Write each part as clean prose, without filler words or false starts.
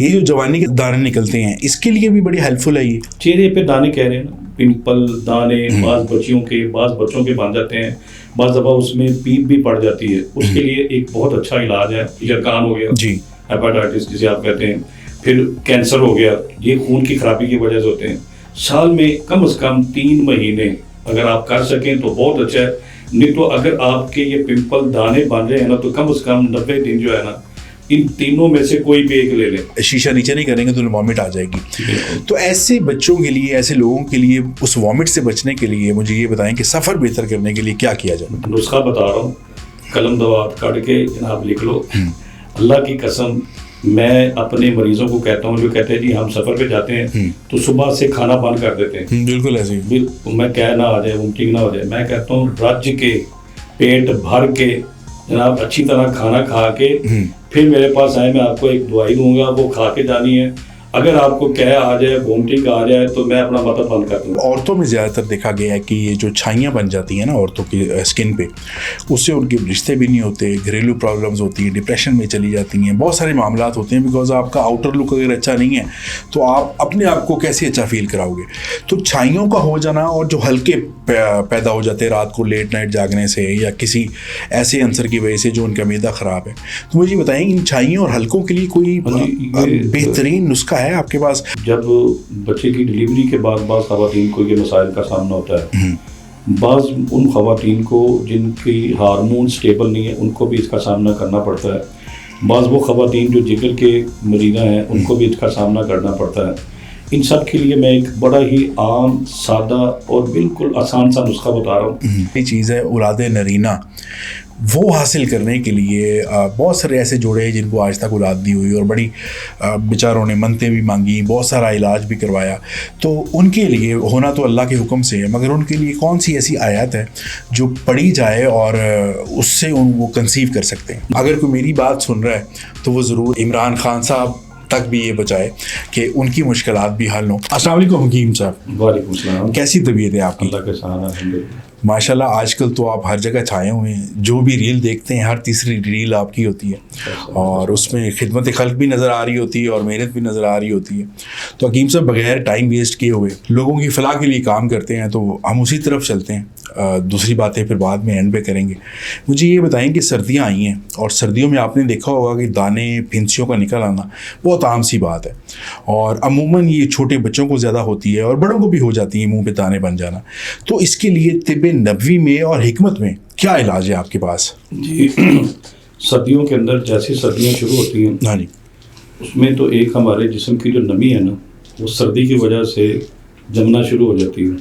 یہ جو جوانی کے دانے نکلتے ہیں اس کے لیے بھی بڑی ہیلپ فل ہے. یہ چہرے پہ دانے کہہ رہے ہیں نا، پمپل دانے بعض بچوں کے بن جاتے ہیں، بعض دفعہ اس میں پیپ بھی پڑ جاتی ہے. اس کے لیے ایک بہت اچھا علاج ہے، یرکان ہو گیا جی، ہیپاٹائٹس جسے آپ کہتے ہیں، پھر کینسر ہو گیا، یہ خون کی خرابی کی وجہ سے ہوتے ہیں. سال میں کم از کم 3 مہینے اگر آپ کر سکیں تو بہت اچھا ہے. نہیں تو اگر آپ کے یہ پمپل دانے بن رہے ہیں نا تو کم از کم 90 دن جو ہے نا ان تینوں میں سے کوئی بھی ایک لے لیں. شیشہ نیچے نہیں کریں گے تو وامٹ آ جائے گی. تو ایسے بچوں کے لیے، ایسے لوگوں کے لیے اس وامٹ سے بچنے کے لیے مجھے یہ بتائیں کہ سفر بہتر کرنے کے لیے کیا کیا جائے. نسخہ بتا رہا ہوں، قلم دوات کاٹ کے جناب لکھ لو. اللہ کی قسم میں اپنے مریضوں کو کہتا ہوں جو کہتے ہیں جی ہم سفر پہ جاتے ہیں تو صبح سے کھانا بند کر دیتے ہیں. بالکل ایسے ہی میں کہہ نہ آ جائے، وومٹنگ نہ ہو جائے. میں کہتا ہوں رج کے پیٹ بھر کے جناب اچھی طرح کھانا کھا کے پھر میرے پاس آئے، میں آپ کو ایک دوائی دوں گا، وہ کھا کے جانی ہے. اگر آپ کو کہہ آ جائے، وومٹنگ آ جائے تو میں اپنا مطلب بند کر دوں. عورتوں میں زیادہ تر دیکھا گیا ہے کہ یہ جو چھائیاں بن جاتی ہیں نا عورتوں کی اسکن پہ، اس سے ان کے رشتے بھی نہیں ہوتے، گھریلو پرابلمز ہوتی ہیں، ڈپریشن میں چلی جاتی ہیں، بہت سارے معاملات ہوتے ہیں. بیکاز آپ کا آؤٹر لک اگر اچھا نہیں ہے تو آپ اپنے آپ کو کیسے اچھا فیل کراؤ گے. تو چھائیوں کا ہو جانا اور جو ہلکے پیدا ہو جاتے ہیں رات کو لیٹ نائٹ جاگنے سے یا کسی ایسے عنصر کی وجہ سے جو ان کا معدہ خراب ہے، تو مجھے بتائیں ان چھائیوں اور ہلکوں کے لیے کوئی بہترین نسخہ ہے آپ کے پاس؟ جب بچے کی ڈلیوری کے بعد بعض خواتین کو یہ مسائل کا سامنا ہوتا ہے. بعض ان خواتین کو جن کی ہارمون سٹیبل نہیں ہے ان کو بھی اس کا سامنا کرنا پڑتا ہے. بعض وہ خواتین جو جگر کے مریضہ ہیں ان کو بھی اس کا سامنا کرنا پڑتا ہے. ان سب کے لیے میں ایک بڑا ہی عام، سادہ اور بالکل آسان سا نسخہ بتا رہا ہوں. یہ چیز ہے اولاد نرینہ، وہ حاصل کرنے کے لیے بہت سارے ایسے جوڑے ہیں جن کو آج تک اولاد دی ہوئی اور بڑی بیچاروں نے منتیں بھی مانگی، بہت سارا علاج بھی کروایا. تو ان کے لیے ہونا تو اللہ کے حکم سے ہے، مگر ان کے لیے کون سی ایسی آیات ہے جو پڑھی جائے اور اس سے ان کو کنسیو کر سکتے ہیں؟ اگر کوئی میری بات سن رہا ہے تو وہ ضرور عمران خان صاحب تک بھی یہ بچائے کہ ان کی مشکلات بھی حل ہوں. السلام علیکم حکیم صاحب. وعلیکم السلام. کیسی طبیعت ہے آپ کی؟ اللہ کے سہارا الحمدللہ. ماشاءاللہ آج کل تو آپ ہر جگہ چھائے ہوئے ہیں، جو بھی ریل دیکھتے ہیں ہر تیسری ریل آپ کی ہوتی ہے اور اس میں خدمت خلق بھی نظر آ رہی ہوتی ہے اور محنت بھی نظر آ رہی ہوتی ہے. تو حکیم صاحب بغیر ٹائم ویسٹ کیے ہوئے لوگوں کی فلاح کے لیے کام کرتے ہیں، تو ہم اسی طرف چلتے ہیں. دوسری باتیں پھر بعد میں اینڈ پہ کریں گے. مجھے یہ بتائیں کہ سردیاں آئی ہیں اور سردیوں میں آپ نے دیکھا ہوگا کہ دانے پھنسیوں کا نکل آنا بہت عام سی بات ہے، اور عموماً یہ چھوٹے بچوں کو زیادہ ہوتی ہے اور بڑوں کو بھی ہو جاتی ہے منہ پہ دانے بن جانا. تو اس کے لیے طب نبوی میں اور حکمت میں کیا علاج ہے آپ کے پاس؟ جی سردیوں کے اندر جیسی سردیاں شروع ہوتی ہیں، ہاں جی، اس میں تو ایک ہمارے جسم کی جو نمی ہے نا وہ سردی کی وجہ سے جمنا شروع ہو جاتی ہے،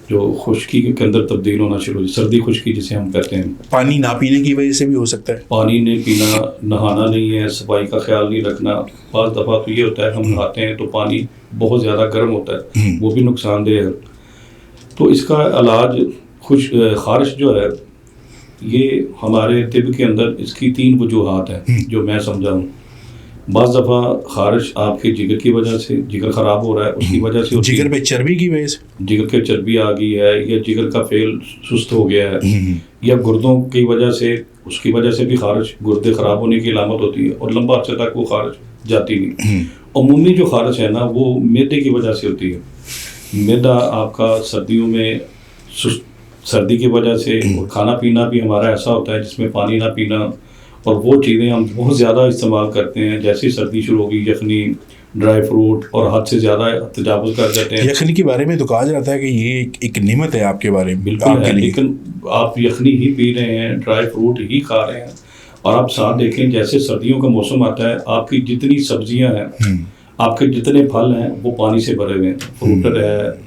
جو خشکی کے اندر تبدیل ہونا شروع ہوتی ہے، سردی خشکی جسے ہم کہتے ہیں. پانی نہ پینے کی وجہ سے بھی ہو سکتا ہے. پانی نہیں پینا، نہانا نہیں ہے، صفائی کا خیال نہیں رکھنا. بعض دفعہ تو یہ ہوتا ہے ہم نہاتے ہیں تو پانی بہت زیادہ گرم ہوتا ہے، وہ بھی نقصان دہ ہے. تو اس کا علاج خارش جو ہے، یہ ہمارے طب کے اندر اس کی 3 وجوہات ہیں جو میں سمجھا ہوں. بعض دفعہ خارش آپ کے جگر کی وجہ سے، جگر خراب ہو رہا ہے اس کی وجہ سے ہوتی ہے. جگر پہ چربی کی وجہ سے، جگر کے چربی آ گئی ہے یا جگر کا فعل سست ہو گیا ہے، یا گردوں کی وجہ سے، اس کی وجہ سے بھی خارش، گردے خراب ہونے کی علامت ہوتی ہے اور لمبا عرصے تک وہ خارش جاتی نہیں. عمومی جو خارش ہے نا وہ معدے کی وجہ سے ہوتی ہے. معدہ آپ کا سردیوں میں سردی کی وجہ سے، اور کھانا پینا بھی ہمارا ایسا ہوتا ہے جس میں پانی نہ پینا، اور وہ چیزیں ہم بہت زیادہ استعمال کرتے ہیں. جیسی سردی شروع ہوگی یخنی، ڈرائی فروٹ، اور حد سے زیادہ تجاوز کر جاتے ہیں. یخنی کے بارے میں تو کہا جاتا ہے کہ یہ ایک نعمت ہے آپ کے بارے میں. بالکل ہے، لیکن آپ یخنی ہی پی رہے ہیں، ڈرائی فروٹ ہی کھا رہے ہیں، اور آپ ساتھ دیکھیں جیسے سردیوں کا موسم آتا ہے آپ کی جتنی سبزیاں ہیں، آپ کے جتنے پھل ہیں وہ پانی سے بھرے ہوئے ہیں. فروٹر ہے،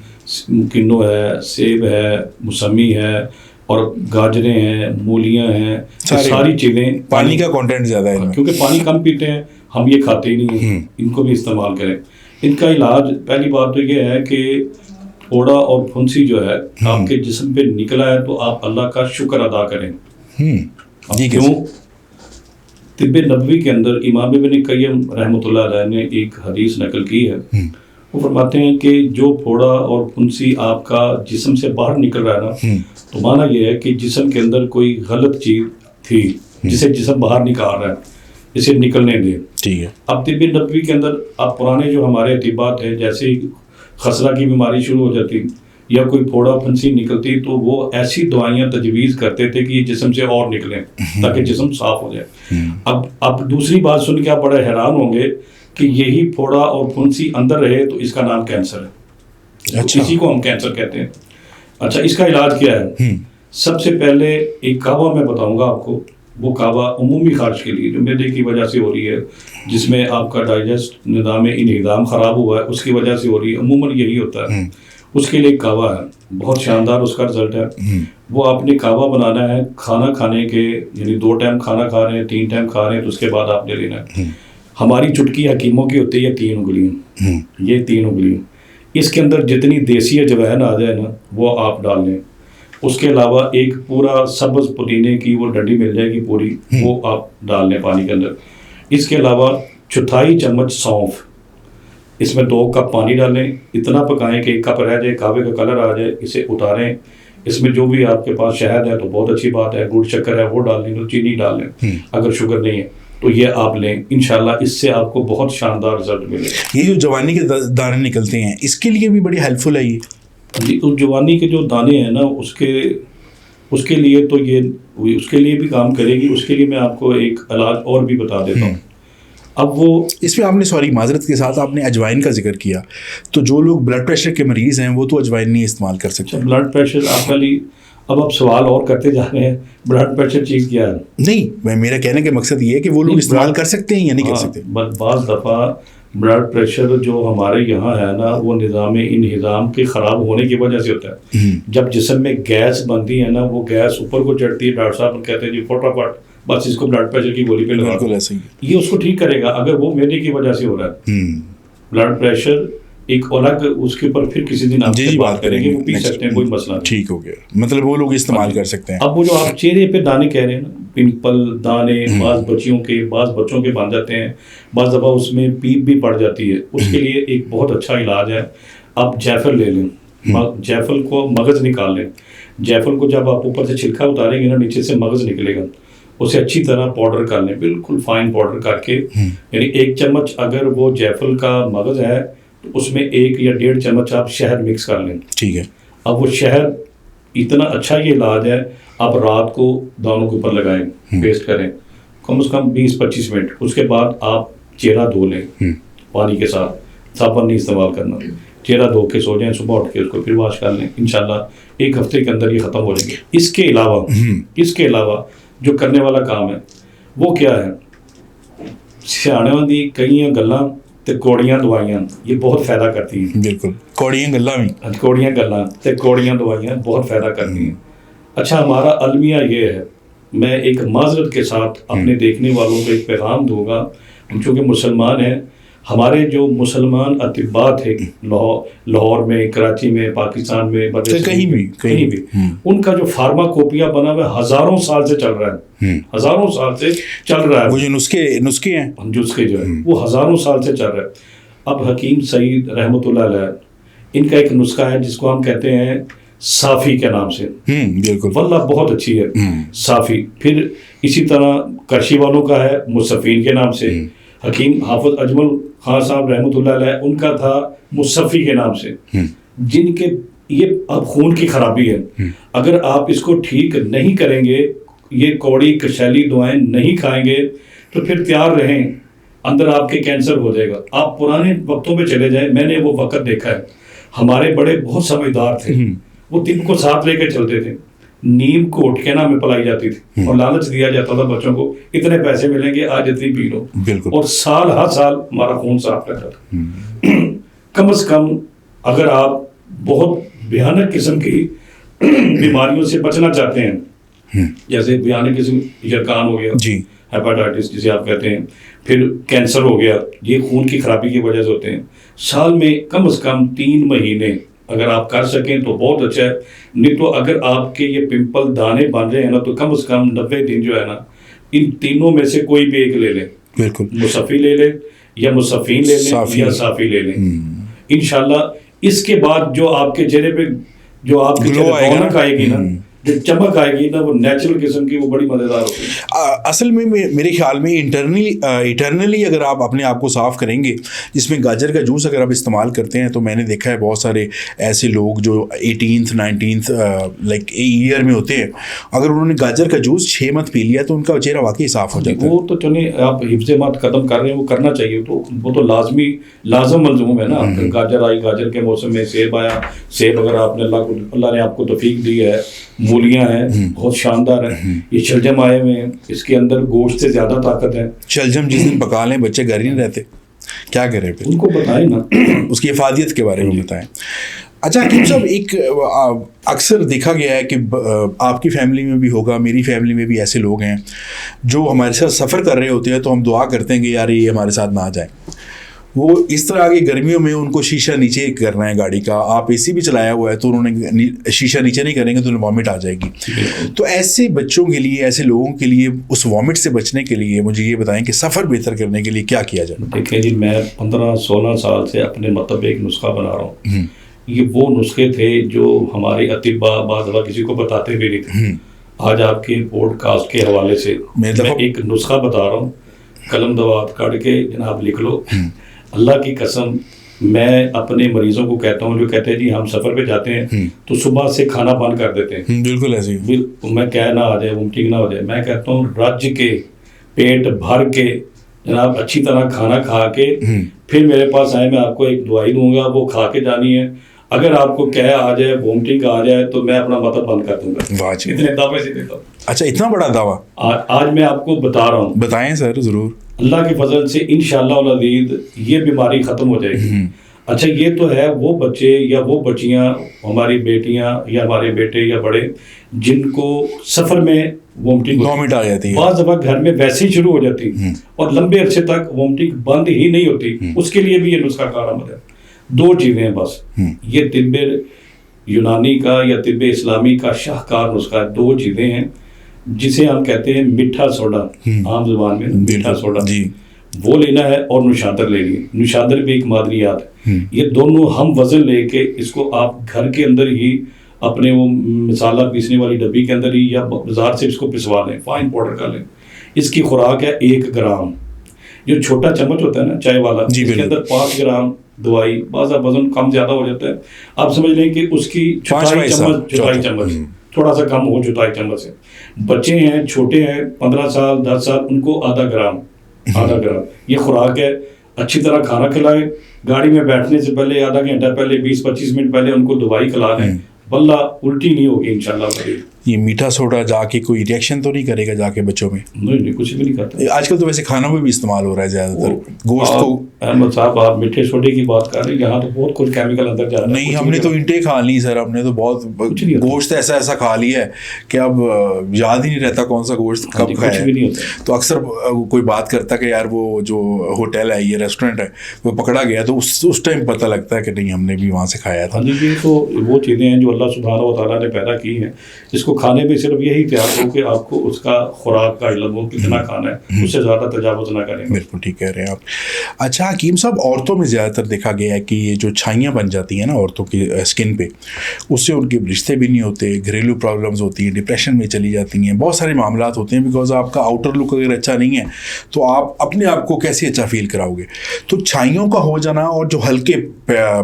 کنو ہے، سیب ہے، موسمی ہے، اور گاجریں ہیں، مولیاں ہیں، ساری چیزیں پانی کا کانٹینٹ زیادہ ہے. کیونکہ پانی کم پیتے ہیں ہم، یہ کھاتے ہی نہیں ہیں. ان کو بھی استعمال کریں. ان کا علاج پہلی بات تو یہ ہے کہ پھوڑا اور پھنسی جو ہے آپ کے جسم پہ نکلا ہے تو آپ اللہ کا شکر ادا کریں. کیوں؟ طب نبوی کے اندر امام ابن قیم رحمۃ اللہ علیہ نے ایک حدیث نقل کی ہے. وہ فرماتے ہیں کہ جو پھوڑا اور پھنسی آپ کا جسم سے باہر نکل رہا ہے نا، تو معنی یہ ہے کہ جسم کے اندر کوئی غلط چیز تھی جسے جسم باہر نکال رہا ہے، اسے نکلنے دیں. ٹھیک ہے. اب طب نبوی کے اندر اب پرانے جو ہمارے طبات ہیں، جیسے ہی خسرہ کی بیماری شروع ہو جاتی یا کوئی پھوڑا پھنسی نکلتی تو وہ ایسی دوائیاں تجویز کرتے تھے کہ یہ جسم سے اور نکلیں تاکہ جسم صاف ہو جائے. اب دوسری بات سن کے آپ بڑے حیران ہوں گے کہ یہی پھوڑا اور پھنسی اندر رہے تو اس کا نام کینسر ہے. اسی کو ہم کینسر کہتے ہیں. اچھا، اس کا علاج کیا ہے؟ سب سے پہلے ایک کعوہ میں بتاؤں گا آپ کو. وہ کعوہ عمومی خارج کے لیے جو معدے کی وجہ سے ہو رہی ہے، جس میں آپ کا ڈائجسٹ نظام انہضام خراب ہوا ہے، اس کی وجہ سے ہو رہی ہے، عموماً یہی ہوتا ہے. اس کے لیے ایک کعوہ ہے، بہت شاندار اس کا رزلٹ ہے. وہ آپ نے کعوہ بنانا ہے کھانا کھانے کے، یعنی 2 ٹائم کھانا کھا رہے ہیں، 3 ٹائم کھا رہے ہیں تو اس کے بعد آپ نے لینا ہے. ہماری چٹکی حکیموں کی ہوتی ہے یہ 3 انگلیاں، یہ 3 انگلیاں. اس کے اندر جتنی دیسی اجوائن آ جائے نا وہ آپ ڈال لیں. اس کے علاوہ ایک پورا سبز پودینے کی وہ ڈنڈی مل جائے گی پوری، وہ آپ ڈال لیں پانی کے اندر. اس کے علاوہ 1/4 چمچ سونف، اس میں 2 کپ پانی ڈالیں، اتنا پکائیں کہ 1 کپ رہ جائے، کعوے کا کلر آ جائے. اسے اتاریں. اس میں جو بھی آپ کے پاس شہد ہے تو بہت اچھی بات ہے، گڑ شکر ہے وہ ڈال لیں، چینی ڈال لیں. اگر شوگر نہیں ہے تو یہ آپ لیں. انشاءاللہ اس سے آپ کو بہت شاندار رزلٹ ملے گا. یہ جو جوانی کے دانے نکلتے ہیں اس کے لیے بھی بڑی ہیلپ فل ہے یہ. جی، اس جوانی کے جو دانے ہیں نا اس کے لیے تو یہ اس کے لیے بھی کام کرے گی. اس کے لیے میں آپ کو ایک علاج اور بھی بتا دیتا ہوں. اب وہ اس میں آپ نے معذرت کے ساتھ آپ نے اجوائن کا ذکر کیا، تو جو لوگ بلڈ پریشر کے مریض ہیں وہ تو اجوائن نہیں استعمال کر سکتے. بلڈ پریشر آپ کا اب آپ سوال اور کرتے جا رہے ہیں، بلڈ پریشر چیز کیا ہے؟ نہیں، میرا کہنے کا مقصد یہ ہے کہ وہ لوگ استعمال کر سکتے ہیں یا نہیں کر سکتے. بعض دفعہ بلڈ پریشر جو ہمارے یہاں ہے نا وہ نظام انہضام کے خراب ہونے کی وجہ سے ہوتا ہے. جب جسم میں گیس بنتی ہے نا وہ گیس اوپر کو چڑھتی ہے. ڈاکٹر صاحب کہتے ہیں جی فٹافٹ بس اس کو بلڈ پریشر کی گولی پہ لگا دو. یہ اس کو ٹھیک کرے گا. اگر وہ معدے کی وجہ سے ہو رہا ہے بلڈ پریشر، ایک الگ اس کے اوپر پھر کسی دن آپ سے بات کریں گے، وہ پی سکتے ہیں، کوئی مسئلہ نہیں. ٹھیک ہو گیا، مطلب وہ لوگ استعمال کر سکتے ہیں. اب وہ جو آپ چہرے پہ دانے کہہ رہے ہیں نا، پمپل دانے بعض بچوں کے بن جاتے ہیں، بعض دفعہ اس میں پیپ بھی پڑ جاتی ہے. اس کے لیے ایک بہت اچھا علاج ہے. آپ جیفل لے لیں، جیفل کو مغز نکال لیں. جیفل کو جب آپ اوپر سے چھلکا اتاریں گے نا نیچے سے مغز نکلے گا، اسے اچھی طرح پاؤڈر کر لیں، بالکل فائن پاؤڈر کر کے. یعنی 1 چمچ اگر وہ جیفل کا مغز ہے تو اس میں 1 یا 1.5 چمچ آپ شہد مکس کر لیں. ٹھیک ہے. اب وہ شہد اتنا اچھا یہ علاج ہے، آپ رات کو دانوں کے اوپر لگائیں، پیسٹ کریں کم از کم 20-25 منٹ. اس کے بعد آپ چہرہ دھو لیں پانی کے ساتھ، صابن نہیں استعمال کرنا. چہرہ دھو کے سو جائیں، صبح اٹھ کے اس کو پھر واش کر لیں. انشاءاللہ 1 ہفتے کے اندر یہ ختم ہو جائیں گے. اس کے علاوہ جو کرنے والا کام ہے وہ کیا ہے؟ سیاحوں دی کئی گلاں تے کوڑیاں دوائیاں یہ بہت فائدہ کرتی ہیں. بالکل، کوڑیاں گلاں تے کوڑیاں دوائیاں بہت فائدہ کرتی ہیں. اچھا، ہمارا المیہ یہ ہے، میں ایک معذرت کے ساتھ اپنے دیکھنے والوں کو ایک پیغام دوں گا. ہم چونکہ مسلمان ہیں، ہمارے جو مسلمان اطباء تھے لاہور میں، کراچی میں، پاکستان میں، کہیں بھی ان کا جو فارماکوپیا بنا ہوا ہے ہزاروں سال سے چل رہا ہے. وہ جو نسخے ہیں جو ہے وہ ہزاروں سال سے چل رہا ہے. اب حکیم سعید رحمۃ اللہ علیہ ان کا ایک نسخہ ہے جس کو ہم کہتے ہیں صافی کے نام سے. بالکل، واللہ بہت اچھی ہے صافی. پھر اسی طرح کرشی والوں کا ہے مصفین کے نام سے. حکیم حافظ اجمل خان صاحب رحمۃ اللہ علیہ ان کا تھا مصفی کے نام سے. جن کے یہ اب خون کی خرابی ہے، اگر آپ اس کو ٹھیک نہیں کریں گے، یہ کوڑی کشیلی دعائیں نہیں کھائیں گے تو پھر تیار رہیں، اندر آپ کے کینسر ہو جائے گا. آپ پرانے وقتوں پہ چلے جائیں، میں نے وہ وقت دیکھا ہے. ہمارے بڑے بہت سمجھدار تھے، وہ طب کو ساتھ لے کے چلتے تھے. نیم کو اٹھ کے میں پلائی جاتی تھی اور لالچ دیا جاتا تھا بچوں کو، اتنے پیسے ملیں گے آج اتنی پی لو، اور سال ہر سال ہمارا خون صاف رہتا تھا. کم از کم اگر آپ بہت بھیانک قسم کی بیماریوں سے بچنا چاہتے ہیں، جیسے بھیانک قسم یرکان ہو گیا، ہیپاٹائٹس جسے آپ کہتے ہیں، پھر کینسر ہو گیا، یہ خون کی خرابی کی وجہ سے ہوتے ہیں. سال میں کم از کم 3 مہینے اگر آپ کر سکیں تو بہت اچھا ہے. نہیں تو اگر آپ کے یہ پمپل دانے بن رہے ہیں نا تو کم از کم 90 دن جو ہے نا ان تینوں میں سے کوئی بھی ایک لے لیں. بالکل، مصفی لے لیں یا مصفین لے لیں یا صافی لے لیں. انشاءاللہ اس کے بعد جو آپ کے چہرے پہ جو آپ کے چہرے رونق آئے گی نا، جو چمک آئے گی نا وہ نیچرل قسم کی، وہ بڑی مزیدار ہوتی ہے. اصل میں میرے خیال میں انٹرنلی اگر آپ اپنے آپ کو صاف کریں گے، جس میں گاجر کا جوس اگر آپ استعمال کرتے ہیں، تو میں نے دیکھا ہے بہت سارے ایسے لوگ جو 18th 19th لائک ایئر میں ہوتے ہیں، اگر انہوں نے گاجر کا جوس 6 منتھ پی لیا تو ان کا چہرہ واقعی صاف ہو جاتا ہے. وہ تو چلیں آپ حفظ مات قدم کر رہے ہیں، وہ کرنا چاہیے، تو وہ تو لازم ملزوم ہے نا. گاجر آئی، گاجر کے موسم میں سیب آیا، سیب اگر آپ نے اللہ نے آپ کو توفیق دی ہے، مولیاں ہیں بہت شاندار ہیں. یہ شلجم آئے ہوئے ہیں، اس کے اندر گوشت سے زیادہ طاقت ہے. شلجم جس دن پکا لیں بچے گھر ہی نہیں رہتے، کیا کریں پھر؟ ان کو بتائیں نا اس کی افادیت کے بارے میں بتائیں. اچھا حکیم صاحب، ایک اکثر دیکھا گیا ہے کہ آپ کی فیملی میں بھی ہوگا، میری فیملی میں بھی ایسے لوگ ہیں جو ہمارے ساتھ سفر کر رہے ہوتے ہیں تو ہم دعا کرتے ہیں کہ یار یہ ہمارے ساتھ نہ آ جائیں. وہ اس طرح کی گرمیوں میں ان کو شیشہ نیچے کرنا ہے گاڑی کا، آپ اے سی بھی چلایا ہوا ہے تو انہوں نے شیشہ نیچے نہیں کریں گے تو انہیں وامٹ آ جائے گی. تو ایسے بچوں کے لیے، ایسے لوگوں کے لیے اس وامٹ سے بچنے کے لیے مجھے یہ بتائیں کہ سفر بہتر کرنے کے لیے کیا کیا جائے؟ دیکھیں جی، میں 15-16 سال سے اپنے مطلب ایک نسخہ بنا رہا ہوں. یہ وہ نسخے تھے جو ہمارے اطباء بعض دفعہ کسی کو بتاتے بھی نہیں تھے. آج آپ کے پوڈ کاسٹ کے حوالے سے میں ایک نسخہ بتا رہا ہوں، قلم دوات کاٹ کے جناب لکھ لو. اللہ کی قسم میں اپنے مریضوں کو کہتا ہوں جو کہتے ہیں جی ہم سفر پہ جاتے ہیں تو صبح سے کھانا بند کر دیتے ہیں. بالکل ایسے ہی. میں کہہ نہ آ جائے، وومٹنگ نہ ہو جائے، میں کہتا ہوں رج کے پیٹ بھر کے جناب اچھی طرح کھانا کھا کے پھر میرے پاس آئے، میں آپ کو ایک دوائی دوں گا، وہ کھا کے جانی ہے. اگر آپ کو کہہ آ جائے، وومٹنگ آ جائے، تو میں اپنا مطلب بند کر دوں گا. اتنے دعوے سے دیتا ہوں. اچھا، اتنا بڑا دعویٰ آج میں آپ کو بتا رہا ہوں. بتائیں سر ضرور. اللہ کے فضل سے انشاءاللہ العزیز یہ بیماری ختم ہو جائے گی. اچھا، یہ تو ہے وہ بچے یا وہ بچیاں، ہماری بیٹیاں یا ہمارے بیٹے یا بڑے، جن کو سفر میں وومٹنگ آ جاتی ہے، بعض دفعہ گھر میں ویسے ہی شروع ہو جاتی اور لمبے عرصے تک وومٹنگ بند ہی نہیں ہوتی. اس کے لیے بھی یہ نسخہ کارآمد ہے. 2 چیزیں ہیں بس. یہ طب یونانی کا یا طب اسلامی کا شاہکار نسخہ ہے. 2 چیزیں ہیں جسے ہم کہتے ہیں میٹھا سوڈا، عام زبان میں میٹھا سوڈا، وہ لینا ہے، اور نوشادر لینی ہے. نوشادر بھی ایک معدنیات ہے. یہ دونوں ہم وزن لے کے اس کو آپ گھر کے اندر ہی اپنے وہ مسالہ پیسنے والی ڈبی کے اندر ہی یا بازار سے اس کو پسوا لیں، فائن پاؤڈر کر لیں. اس کی خوراک ہے 1 گرام. جو چھوٹا چمچ ہوتا ہے نا چائے والا، اس کے اندر 5 گرام دوائی. بعض وزن کم زیادہ ہو جاتا ہے، آپ سمجھ لیں کہ اس کی چوتھائی چمچ تھوڑا سا کم ہو، چوتھائی چمچ سے. بچے ہیں، چھوٹے ہیں، 15 سال 10 سال، ان کو آدھا گرام یہ خوراک ہے. اچھی طرح کھانا کھلائے، گاڑی میں بیٹھنے سے پہلے آدھا گھنٹہ پہلے 20-25 منٹ پہلے ان کو دوائی کھلا دیں. واللہ الٹی نہیں ہوگی انشاءاللہ. یہ میٹھا سوڈا جا کے کوئی ریئیکشن تو نہیں کرے گا جا کے بچوں میں؟ نہیں، کچھ بھی نہیں کرتا. آج کل تو ویسے کھانوں میں بھی استعمال ہو رہا ہے زیادہ تر گوشت کو. احمد صاحب، آپ میٹھے سوڈے کی بات کر رہے ہیں، یہاں تو بہت کچھ کیمیکل اندر جا رہا ہے. نہیں، ہم نے تو انٹے کھا لی سر، ہم نے تو بہت گوشت ایسا کھا لیا ہے کہ اب یاد ہی نہیں رہتا کون سا گوشت کب کھایا ہے. تو اکثر کوئی بات کرتا کہ یار وہ جو ہوٹل ہے، یہ ریسٹورینٹ ہے، وہ پکڑا گیا تو اس ٹائم پتہ لگتا ہے کہ نہیں ہم نے بھی وہاں سے کھایا تھا. یہ تو وہ چیزیں ہیں جو اللہ سبحانہ و تعالیٰ نے پیدا کی ہیں. اس کو کھانے میں صرف یہی احتیاط ہو کہ آپ کو اس کا خوراک کا علم ہو، کتنا کھانا ہے، اس سے زیادہ تجاوز نہ کریں. بالکل ٹھیک کہہ رہے ہیں آپ. اچھا حکیم صاحب، عورتوں میں زیادہ تر دیکھا گیا ہے کہ یہ جو چھائیاں بن جاتی ہیں نا عورتوں کی اسکن پہ، اس سے ان کے رشتے بھی نہیں ہوتے، گھریلو پرابلمز ہوتی ہیں، ڈپریشن میں چلی جاتی ہیں، بہت سارے معاملات ہوتے ہیں. بیکاز آپ کا آؤٹر لک اگر اچھا نہیں ہے تو آپ اپنے آپ کو کیسے اچھا فیل کراؤ گے. تو چھائیوں کا ہو جانا اور جو ہلکے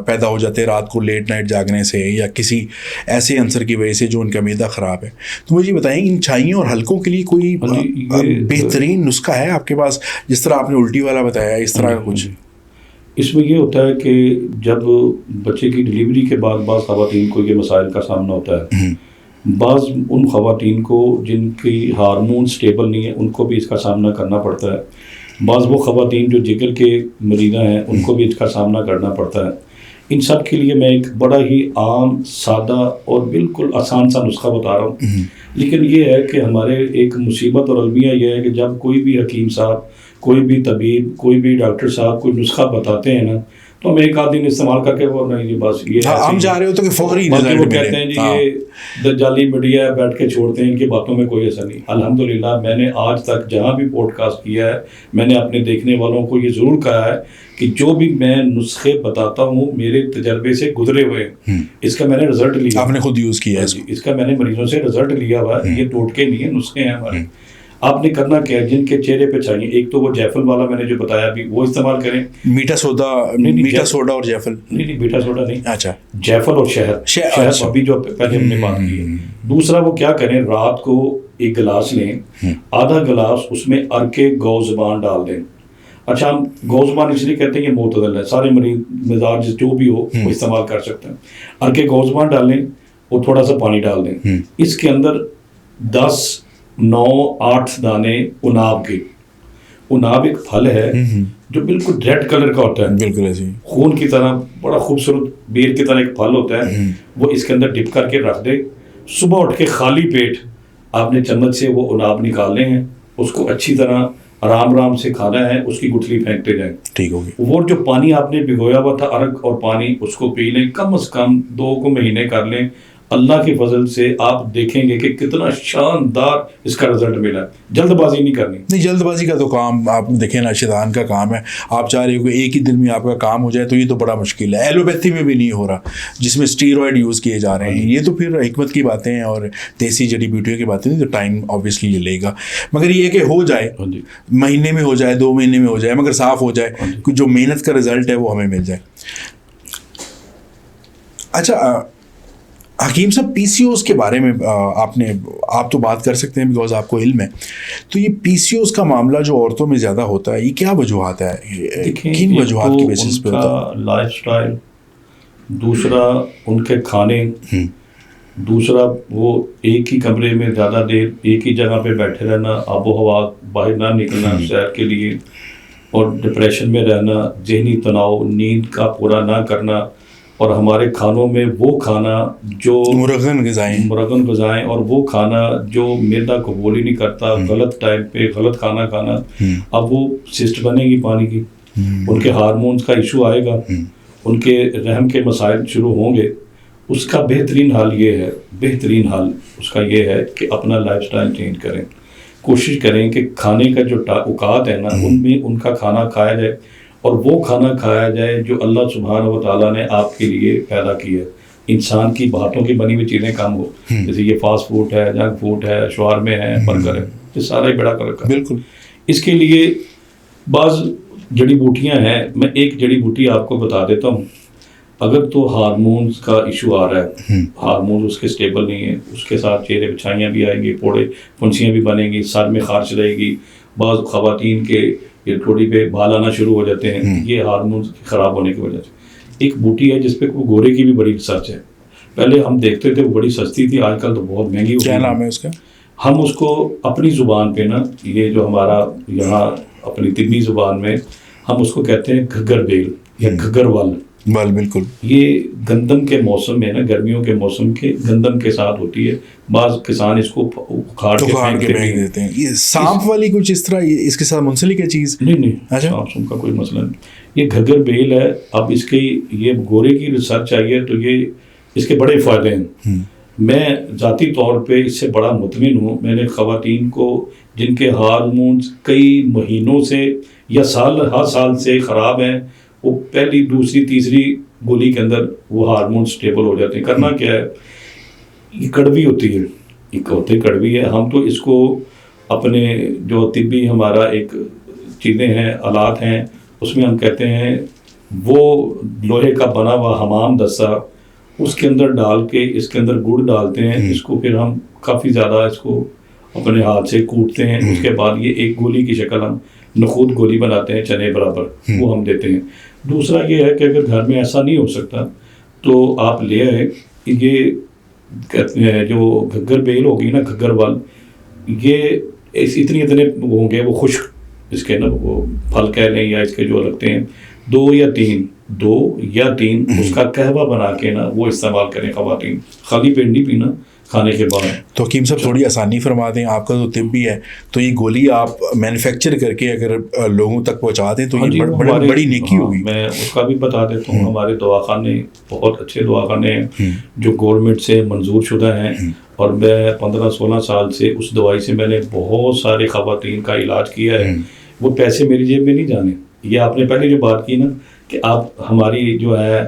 پیدا ہو جاتے ہیں رات کو لیٹ نائٹ جاگنے سے یا کسی ایسے عنصر کی وجہ سے جو ان کا معدہ خراب ہے، تو مجھے بتائیں ان چھائیوں اور ہلکوں کے لیے کوئی بہترین نسخہ ہے آپ کے پاس؟ جس طرح آپ نے الٹی والا بتایا، اس طرح کا کچھ؟ اس میں یہ ہوتا ہے کہ جب بچے کی ڈلیوری کے بعد بعض خواتین کو یہ مسائل کا سامنا ہوتا ہے. بعض ان خواتین کو جن کی ہارمون سٹیبل نہیں ہے، ان کو بھی اس کا سامنا کرنا پڑتا ہے. بعض وہ خواتین جو جگر کے مریضاں ہیں، ان کو بھی اس کا سامنا کرنا پڑتا ہے. ان سب کے لیے میں ایک بڑا ہی عام، سادہ اور بالکل آسان سا نسخہ بتا رہا ہوں. لیکن یہ ہے کہ ہمارے ایک مصیبت اور المیہ یہ ہے کہ جب کوئی بھی حکیم صاحب کوئی بھی طبیب کوئی بھی ڈاکٹر صاحب کوئی نسخہ بتاتے ہیں نا تو ہم ایک آدھ دن استعمال کر کے وہ نہیں جی بس یہ ہم چاہ رہے ہو تو کہ فوری وہ رزلٹ کہتے ہیں جی یہ دجالی میڈیا بیٹھ کے چھوڑتے ہیں ان کی باتوں میں کوئی اثر نہیں. الحمدللہ میں نے آج تک جہاں بھی پوڈ کاسٹ کیا ہے میں نے اپنے دیکھنے والوں کو یہ ضرور کہا ہے کہ جو بھی میں نسخے بتاتا ہوں میرے تجربے سے گزرے ہوئے اس کا میں نے رزلٹ لیا, آپ نے خود یوز کیا ہے اس کا میں نے مریضوں سے رزلٹ لیا ہوا ہے. یہ ٹوٹکے نہیں ہیں, نسخے ہیں ہمارے. آپ نے کرنا کیا ہے, جن کے چہرے پہ چاہیے ایک تو وہ جیفل والا میں نے جو بتایا ابھی وہ استعمال کریں. میٹھا سوڈا اور جیفل نہیں میٹھا سوڈا نہیں, اچھا جیفل اور شہد ابھی جو پہلے ہم نے بات کی ہے. دوسرا وہ کیا کریں, رات کو ایک گلاس لیں, آدھا گلاس اس میں ارک گو زبان ڈال دیں. اچھا ہم گو زبان اس لیے کہتے ہیں یہ معتدل ہے, سارے مریض مزاج جو بھی ہو وہ استعمال کر سکتے ہیں. ارک گو زبان ڈال لیں اور تھوڑا سا پانی ڈال دیں. اس کے اندر 8 دانے اناب کے. اناب ایک پھل ہے جو بالکل ریڈ کلر کا ہوتا ہے, بالکل ایسے خون کی طرح, بڑا خوبصورت بیر کی طرح ایک پھل ہوتا ہے. وہ اس کے اندر ڈپ کر کے رکھ دے. صبح اٹھ کے خالی پیٹ آپ نے چمچ سے وہ اناب نکالنے ہیں, اس کو اچھی طرح آرام سے کھانا ہے, اس کی گٹھلی پھینکتے جائیں. ٹھیک ہوگی. وہ جو پانی آپ نے بھگویا ہوا تھا ارک اور پانی, اس کو پی لیں, کم از کم 2 مہینے کر لیں. اللہ کے فضل سے آپ دیکھیں گے کہ کتنا شاندار اس کا رزلٹ ملا. جلد بازی نہیں کرنی. نہیں, جلد بازی کا تو کام آپ دیکھیں نا شیطان کا کام ہے. آپ چاہ رہے ہو کہ ایک ہی دن میں آپ کا کام ہو جائے تو یہ تو بڑا مشکل ہے. ایلوپیتھی میں بھی نہیں ہو رہا جس میں اسٹیرائڈ یوز کیے جا رہے ہیں. یہ تو پھر حکمت کی باتیں ہیں اور دیسی جڑی بوٹیوں کی باتیں ہیں, تو ٹائم آبویسلی یہ لے گا. مگر یہ کہ ہو جائے, مہینے میں ہو جائے, 2 مہینے میں ہو جائے, مگر صاف ہو جائے, جو محنت کا رزلٹ ہے وہ ہمیں مل جائے. اچھا حکیم صاحب, پی سی اوز کے بارے میں آپ تو بات کر سکتے ہیں بیکاز آپ کو علم ہے. تو یہ پی سی اوز کا معاملہ جو عورتوں میں زیادہ ہوتا ہے, یہ کیا وجوہات ہے, کن وجوہات کی بیسس پہ ہوتا ہے؟ لائف سٹائل, دوسرا ان کے کھانے, دوسرا وہ ایک ہی کمرے میں زیادہ دیر ایک ہی جگہ پہ بیٹھے رہنا, آب و ہوا باہر نہ نکلنا سیر کے لیے, اور ڈپریشن میں رہنا, ذہنی تناؤ, نیند کا پورا نہ کرنا, اور ہمارے کھانوں میں وہ کھانا جو مرغن غذائیں اور وہ کھانا جو معدہ قبول ہی نہیں کرتا, غلط ٹائم پہ غلط کھانا کھانا. اب وہ سسٹ بنے گی پانی کی, ان کے ہارمونز کا ایشو آئے گا, ان کے رحم کے مسائل شروع ہوں گے. اس کا بہترین حل یہ ہے, بہترین حل اس کا یہ ہے کہ اپنا لائف سٹائل چینج کریں. کوشش کریں کہ کھانے کا جو اوقات ہے نا ان میں ان کا کھانا کھایا جائے, اور وہ کھانا کھایا جائے جو اللہ سبحانہ و تعالیٰ نے آپ کے لیے پیدا کی ہے. انسان کی باتوں کی بنی ہوئی چیزیں کم ہو, جیسے یہ فاسٹ فوڈ ہے, جنک فوڈ ہے, شوارمے ہیں, برگر ہے, یہ سارا ہی بڑا فرق ہے. بالکل. اس کے لیے بعض جڑی بوٹیاں ہیں, میں ایک جڑی بوٹی آپ کو بتا دیتا ہوں. اگر تو ہارمونز کا ایشو آ رہا ہے, ہارمونز اس کے سٹیبل نہیں ہیں, اس کے ساتھ چہرے پہ چھائیاں بھی آئیں گی, پھوڑے پھنسیاں بھی بنیں گی, سر میں خارش رہے گی, بعض خواتین کے یہ تھوڑی پہ بال آنا شروع ہو جاتے ہیں, یہ ہارمونز خراب ہونے کی وجہ سے. ایک بوٹی ہے جس پہ گورے کی بھی بڑی ریسرچ ہے. پہلے ہم دیکھتے تھے وہ بڑی سستی تھی, آج کل تو بہت مہنگی ہو گئی. کیا نام ہے اس کا؟ ہم اس کو اپنی زبان پہ نا, یہ جو ہمارا یہاں اپنی طبی زبان میں ہم اس کو کہتے ہیں گھگر بیل یا گھگر ول. بالکل. یہ گندم کے موسم میں نا, گرمیوں کے موسم کے گندم کے ساتھ ہوتی ہے. بعض کسان اس کو اکھاڑ کے پھینک دیتے ہیں. یہ سانپ والی کچھ اس طرح اس کے ساتھ منسلک ہے چیز؟ نہیں, سانپ کا کوئی مسئلہ نہیں. یہ گھگر بیل ہے. اب اس کی یہ گورے کی ریسرچ چاہیے تو یہ اس کے بڑے فائدے ہیں. میں ذاتی طور پہ اس سے بڑا مطمئن ہوں. میں نے خواتین کو جن کے ہارمونز کئی مہینوں سے یا سال سے خراب ہیں, وہ پہلی دوسری تیسری گولی کے اندر وہ ہارمون سٹیبل ہو جاتے ہیں. کرنا کیا ہے, یہ کڑوی ہوتی ہے, ایک ہوتی کڑوی ہے. ہم تو اس کو اپنے جو طبی ہمارا ایک چیزیں ہیں, آلات ہیں, اس میں ہم کہتے ہیں وہ لوہے کا بنا ہوا حمام دستہ, اس کے اندر ڈال کے اس کے اندر گڑ ڈالتے ہیں. اس کو پھر ہم کافی زیادہ اس کو اپنے ہاتھ سے کوٹتے ہیں. اس کے بعد یہ ایک گولی کی شکل ہم نخود گولی بناتے ہیں چنے برابر, وہ ہم دیتے ہیں. دوسرا یہ ہے کہ اگر گھر میں ایسا نہیں ہو سکتا تو آپ لے آئے, یہ کہتے ہیں جو گھگر بیل ہوگی نا, گھگر وال, یہ اتنے ہوں گے وہ خشک, اس کے نا وہ پھل کہہ لیں یا اس کے جو لگتے ہیں 2 یا 3 اس کا قہوہ بنا کے نا وہ استعمال کریں خواتین. خالی پیٹ نہیں پینا, کھانے کے بعد. تو حکیم صاحب تھوڑی آسانی فرما دیں, آپ کا تو طب بھی ہے, تو یہ گولی آپ مینوفیکچر کر کے اگر لوگوں تک پہنچا دیں تو یہ بڑی نیکی ہوگی. میں اس کا بھی بتا دیتا ہوں. ہمارے دواخانے بہت اچھے دواخانے ہیں جو گورنمنٹ سے منظور شدہ ہیں, اور میں 15-16 سال سے اس دوائی سے میں نے بہت سارے خواتین کا علاج کیا ہے. وہ پیسے میری جیب میں نہیں جانے. یہ آپ نے پہلے جو بات کی نا کہ آپ ہماری جو ہے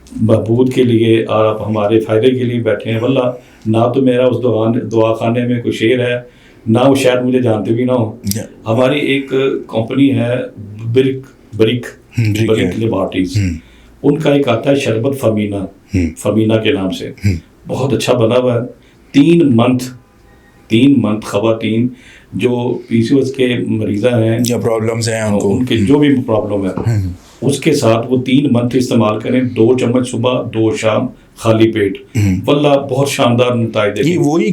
بہبود کے لیے اور آپ ہمارے فائدے کے لیے بیٹھے ہیں, واللہ نہ تو میرا اس دواخانے میں کوئی شیر ہے, نہ وہ شاید مجھے جانتے بھی نہ ہو. ہماری ایک کمپنی ہے بریک لیبارٹریز, ان کا ایک آتا ہے شربت فمینا کے نام سے, بہت اچھا بنا ہوا ہے. 3 منتھ خواتین جو پی سی اوز کے مریضہ ہیں یا پرابلمز ہیں ان کے جو بھی پرابلم ہے اس کے ساتھ وہ 3 منتھ استعمال کریں, 2 چمچ صبح 2 شام خالی پیٹ, واللہ بہت شاندار نتائج دیکھیں. وہی